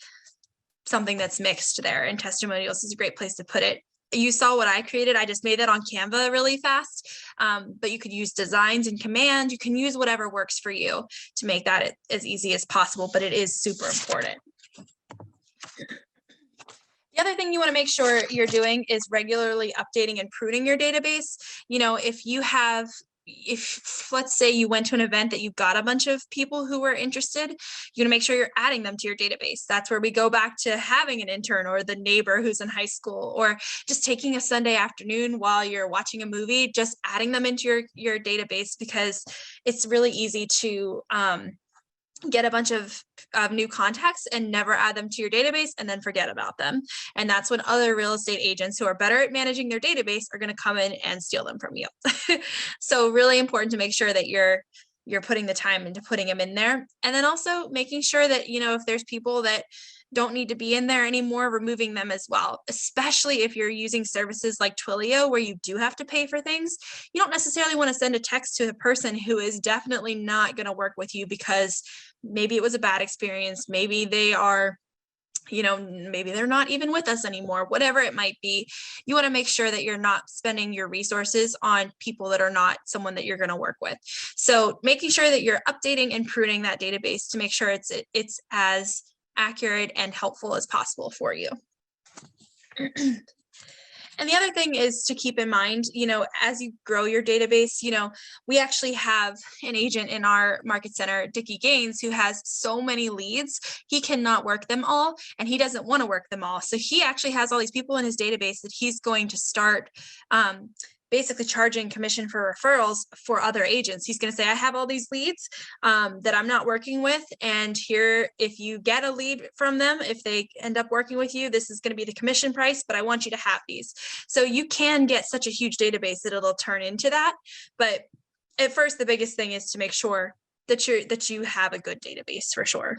something that's mixed there, and testimonials is a great place to put it. You saw what I created. I just made that on Canva really fast, but you could use designs and command. You can use whatever works for you to make that as easy as possible, but it is super important. The other thing you want to make sure you're doing is regularly updating and pruning your database. If let's say you went to an event that you got a bunch of people who were interested, you want to make sure you're adding them to your database. That's where we go back to having an intern or the neighbor who's in high school, or just taking a Sunday afternoon while you're watching a movie, just adding them into your database, because it's really easy to get a bunch of new contacts and never add them to your database and then forget about them. And that's when other real estate agents who are better at managing their database are going to come in and steal them from you. So really important to make sure that you're you're putting the time into putting them in there. And then also making sure that, you know, if there's people that don't need to be in there anymore, removing them as well, especially if you're using services like Twilio, where you do have to pay for things. You don't necessarily want to send a text to a person who is definitely not going to work with you because maybe it was a bad experience. Maybe they are, you know, maybe they're not even with us anymore, whatever it might be. You want to make sure that you're not spending your resources on people that are not someone that you're going to work with. So making sure that you're updating and pruning that database to make sure it's as accurate and helpful as possible for you. And the other thing is to keep in mind, you know, as you grow your database, you know, we actually have an agent in our market center, Dickie Gaines, who has so many leads, he cannot work them all, and he doesn't want to work them all. So he actually has all these people in his database that he's going to start basically charging commission for referrals for other agents. He's going to say, I have all these leads that I'm not working with. And here, if you get a lead from them, if they end up working with you, this is going to be the commission price, but I want you to have these. So you can get such a huge database that it'll turn into that. But at first, the biggest thing is to make sure that you have a good database for sure.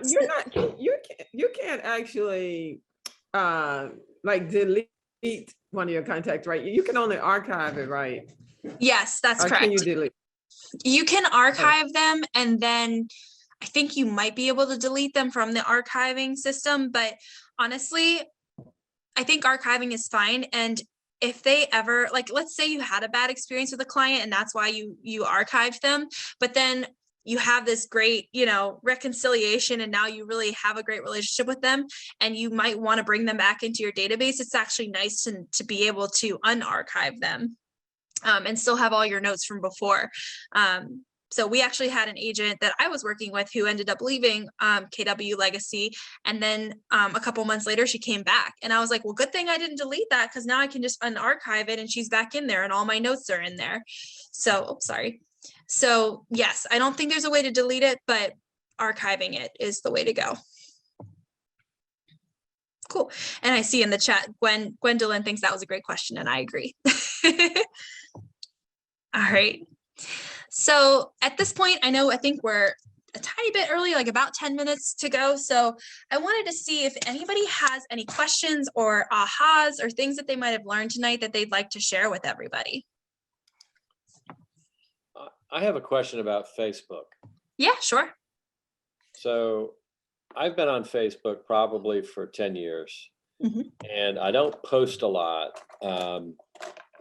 You can't actually like delete one of your contacts, right? You can only archive it, right? Yes, that's correct. Can you delete? You can archive them, and then I think you might be able to delete them from the archiving system. But honestly, I think archiving is fine. And if they ever, like, let's say you had a bad experience with a client and that's why you archived them, but then you have this great, you know, reconciliation, and now you really have a great relationship with them, and you might want to bring them back into your database. It's actually nice to be able to unarchive them and still have all your notes from before. So we actually had an agent that I was working with who ended up leaving KW Legacy. And then a couple months later, she came back. And I was like, well, good thing I didn't delete that, because now I can just unarchive it and she's back in there and all my notes are in there. So, sorry. So yes, I don't think there's a way to delete it, but archiving it is the way to go. Cool. And I see in the chat, Gwendolyn thinks that was a great question, and I agree. All right. So at this point, I think we're a tiny bit early, like about 10 minutes to go. So I wanted to see if anybody has any questions or ahas or things that they might have learned tonight that they'd like to share with everybody. I have a question about Facebook. Yeah, sure. So I've been on Facebook probably for 10 years, and I don't post a lot.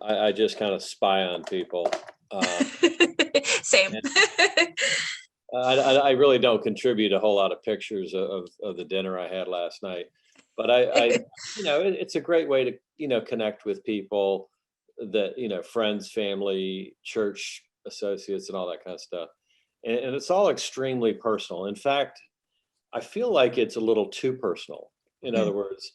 I just kind of spy on people. Same. I really don't contribute a whole lot of pictures of the dinner I had last night, but I you know, it's a great way to, you know, connect with people that, you know, friends, family, church associates, and all that kind of stuff. And it's all extremely personal. In fact, I feel like it's a little too personal. In other words,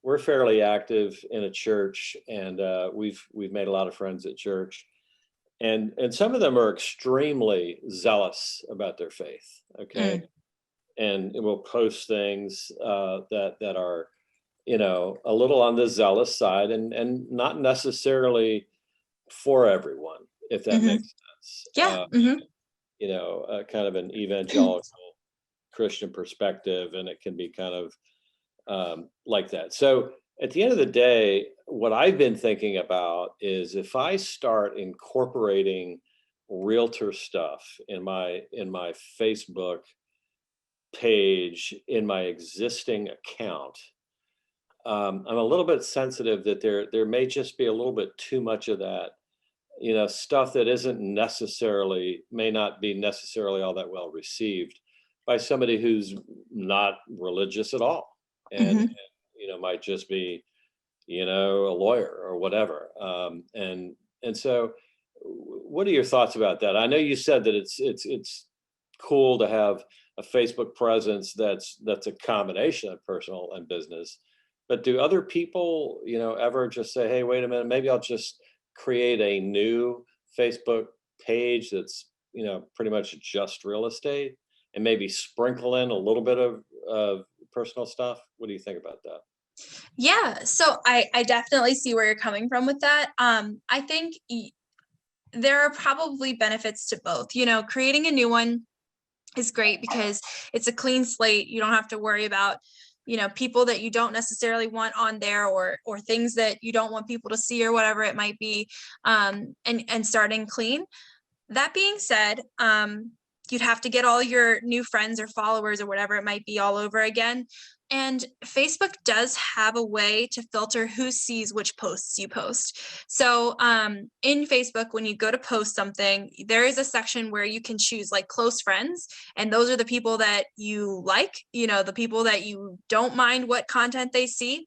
we're fairly active in a church, and we've made a lot of friends at church. And some of them are extremely zealous about their faith, okay? And we'll post things that are, you know, a little on the zealous side, and not necessarily for everyone, if that makes sense. Yeah. You know, kind of an evangelical Christian perspective, and it can be kind of like that. So at the end of the day, what I've been thinking about is, if I start incorporating realtor stuff in my Facebook page, in my existing account, I'm a little bit sensitive that there may just be a little bit too much of that, you know, stuff that may not be necessarily all that well received by somebody who's not religious at all, and you know, might just be, you know, a lawyer or whatever. And so what are your thoughts about that? I know you said that it's cool to have a Facebook presence that's a combination of personal and business, but do other people, you know, ever just say, hey, wait a minute, maybe I'll just create a new Facebook page that's, you know, pretty much just real estate, and maybe sprinkle in a little bit of personal stuff? What do you think about that? Yeah, so I definitely see where you're coming from with that. I think there are probably benefits to both. You know, creating a new one is great because it's a clean slate. You don't have to worry about, you know, people that you don't necessarily want on there, or things that you don't want people to see, or whatever it might be, and starting clean. That being said, you'd have to get all your new friends or followers or whatever it might be all over again. And Facebook does have a way to filter who sees which posts you post. So in Facebook, when you go to post something, there is a section where you can choose like close friends. And those are the people that you like, you know, the people that you don't mind what content they see.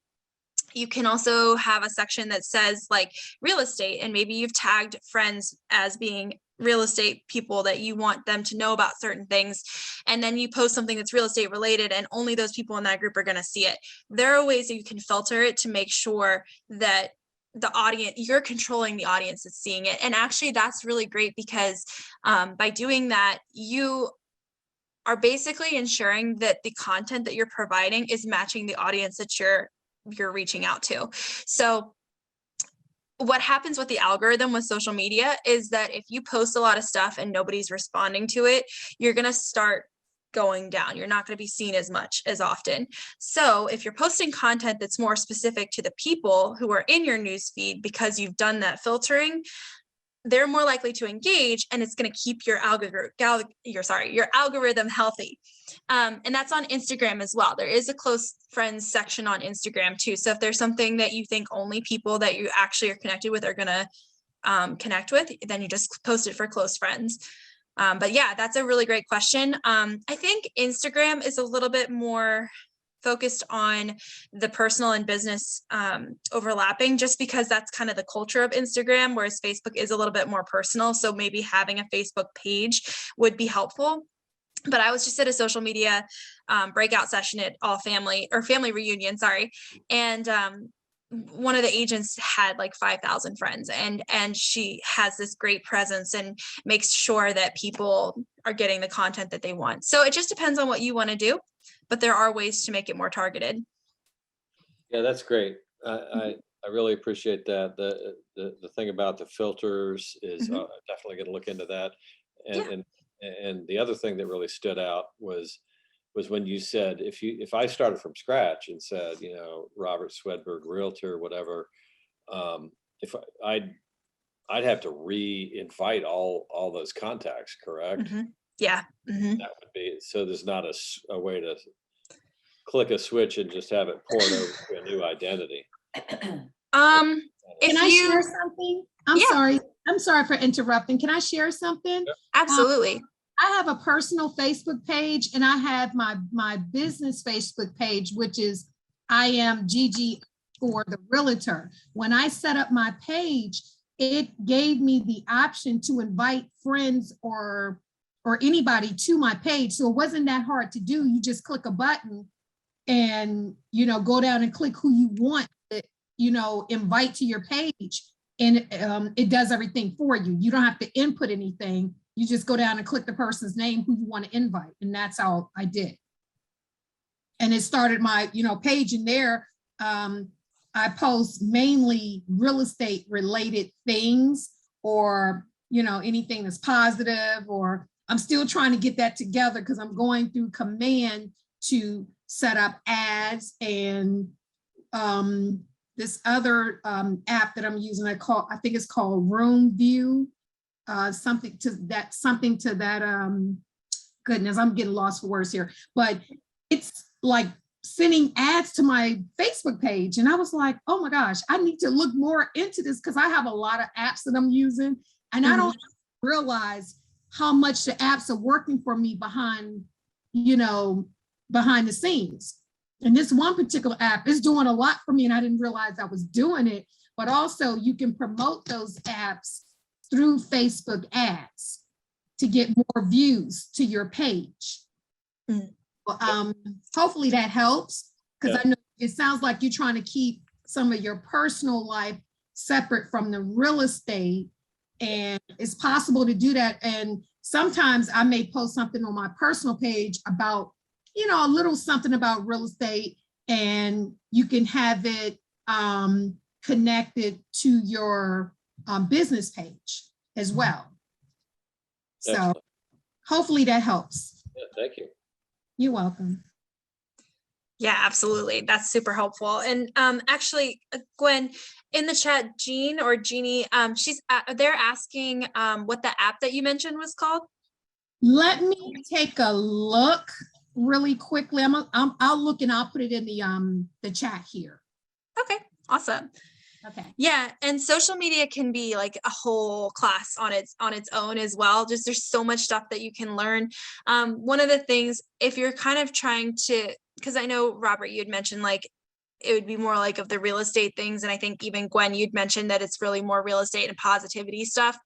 You can also have a section that says like real estate, and maybe you've tagged friends as being real estate people that you want them to know about certain things. And then you post something that's real estate related, and only those people in that group are going to see it. There are ways that you can filter it to make sure that the audience, you're controlling the audience that's seeing it. And actually that's really great because by doing that, you are basically ensuring that the content that you're providing is matching the audience that you're reaching out to. So what happens with the algorithm with social media is that if you post a lot of stuff and nobody's responding to it, you're going to start going down. You're not going to be seen as much as often. So if you're posting content that's more specific to the people who are in your news feed, because you've done that filtering, they're more likely to engage, and it's going to keep your algorithm healthy. And that's on Instagram as well. There is a close friends section on Instagram too. So if there's something that you think only people that you actually are connected with are going to connect with, then you just post it for close friends. But yeah, that's a really great question. I think Instagram is a little bit more focused on the personal and business overlapping, just because that's kind of the culture of Instagram, whereas Facebook is a little bit more personal. So maybe having a Facebook page would be helpful. But I was just at a social media breakout session at family reunion, sorry. And one of the agents had like 5,000 friends, and she has this great presence and makes sure that people are getting the content that they want. So it just depends on what you want to do, but there are ways to make it more targeted. Yeah, that's great. I really appreciate that. The thing about the filters is definitely going to look into that. And the other thing that really stood out was when you said, if I started from scratch and said, you know, Robert Swedberg, realtor, whatever, if I'd have to re-invite all those contacts, correct? Yeah. That would be, so there's not a way to click a switch and just have it poured over to a new identity. Can I share something? I'm sorry for interrupting. Can I share something? Yep. Absolutely. I have a personal Facebook page, and I have my business Facebook page, which is I am Gigi for the realtor. When I set up my page, it gave me the option to invite friends or anybody to my page. So it wasn't that hard to do. You just click a button and, you know, go down and click who you want to, you know, invite to your page. And it does everything for you. You don't have to input anything. You just go down and click the person's name who you want to invite. And that's how I did. And it started my, you know, page in there. I post mainly real estate related things, or, you know, anything that's positive, or I'm still trying to get that together because I'm going through Command to set up ads, and this other app that I'm using, I think it's called Room View, something to that, goodness, I'm getting lost for words here, but it's like sending ads to my Facebook page. And I was like, oh my gosh, I need to look more into this because I have a lot of apps that I'm using, and I don't realize how much the apps are working for me behind the scenes. And this one particular app is doing a lot for me, and I didn't realize I was doing it. But also you can promote those apps through Facebook ads to get more views to your page. Hopefully that helps, because I know it sounds like you're trying to keep some of your personal life separate from the real estate, and it's possible to do that. And sometimes I may post something on my personal page about, you know, a little something about real estate, and you can have it connected to your business page. as well. So Excellent. hopefully that helps. Yeah, thank you. You're welcome. Yeah, absolutely. That's super helpful. And actually, Gwen, in the chat, Jean or Jeannie, they're asking what the app that you mentioned was called. Let me take a look really quickly. I'll look and I'll put it in the chat here. Okay, awesome. Okay. Yeah, and social media can be like a whole class on its own as well. Just there's so much stuff that you can learn. One of the things, if you're kind of trying to, because I know Robert, you had mentioned like it would be more like of the real estate things, and I think even Gwen, you'd mentioned that it's really more real estate and positivity stuff.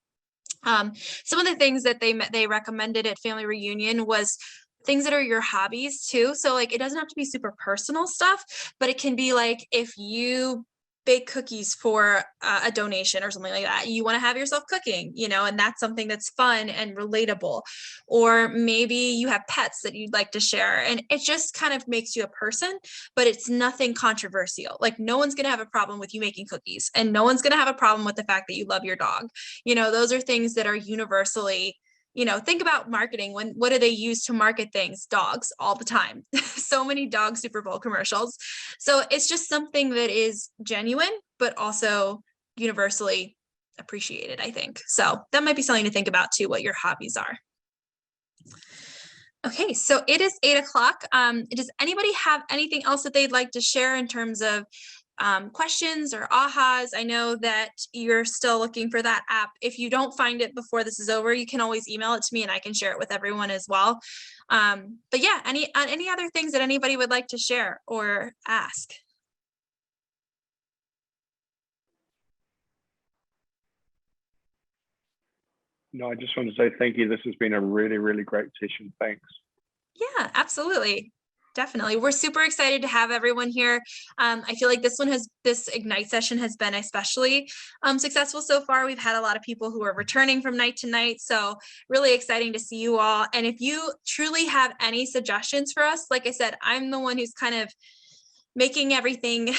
Some of the things that they recommended at Family Reunion was things that are your hobbies too. So like it doesn't have to be super personal stuff, but it can be like if you bake cookies for a donation or something like that, you want to have yourself cooking, you know, and that's something that's fun and relatable. Or maybe you have pets that you'd like to share, and it just kind of makes you a person, but it's nothing controversial. Like no one's going to have a problem with you making cookies, and no one's going to have a problem with the fact that you love your dog. You know, those are things that are universally, you know, think about marketing. What do they use to market things? Dogs all the time. So many dog Super Bowl commercials. So it's just something that is genuine, but also universally appreciated, I think. So that might be something to think about too, what your hobbies are. Okay, so it is 8 o'clock. Does anybody have anything else that they'd like to share in terms of questions or ahas? I know that you're still looking for that app. If you don't find it before this is over, you can always email it to me and I can share it with everyone as well. But yeah, any other things that anybody would like to share or ask? No, I just want to say thank you. This has been a really, really great session. Thanks. Yeah, absolutely. Definitely. We're super excited to have everyone here. I feel like this Ignite session has been especially successful so far. We've had a lot of people who are returning from night to night. So really exciting to see you all. And if you truly have any suggestions for us, like I said, I'm the one who's kind of making everything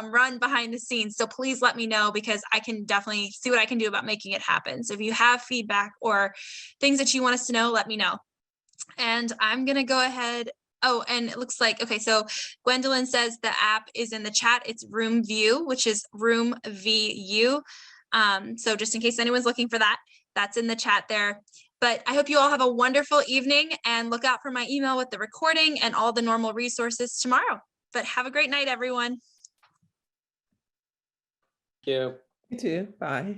run behind the scenes. So please let me know, because I can definitely see what I can do about making it happen. So if you have feedback or things that you want us to know, let me know. And I'm going to go ahead. Oh, and it looks like, okay, so Gwendolyn says the app is in the chat. It's Room View, which is Room VU. So just in case anyone's looking for that, that's in the chat there. But I hope you all have a wonderful evening, and look out for my email with the recording and all the normal resources tomorrow. But have a great night, everyone. Thank you. You too. Bye.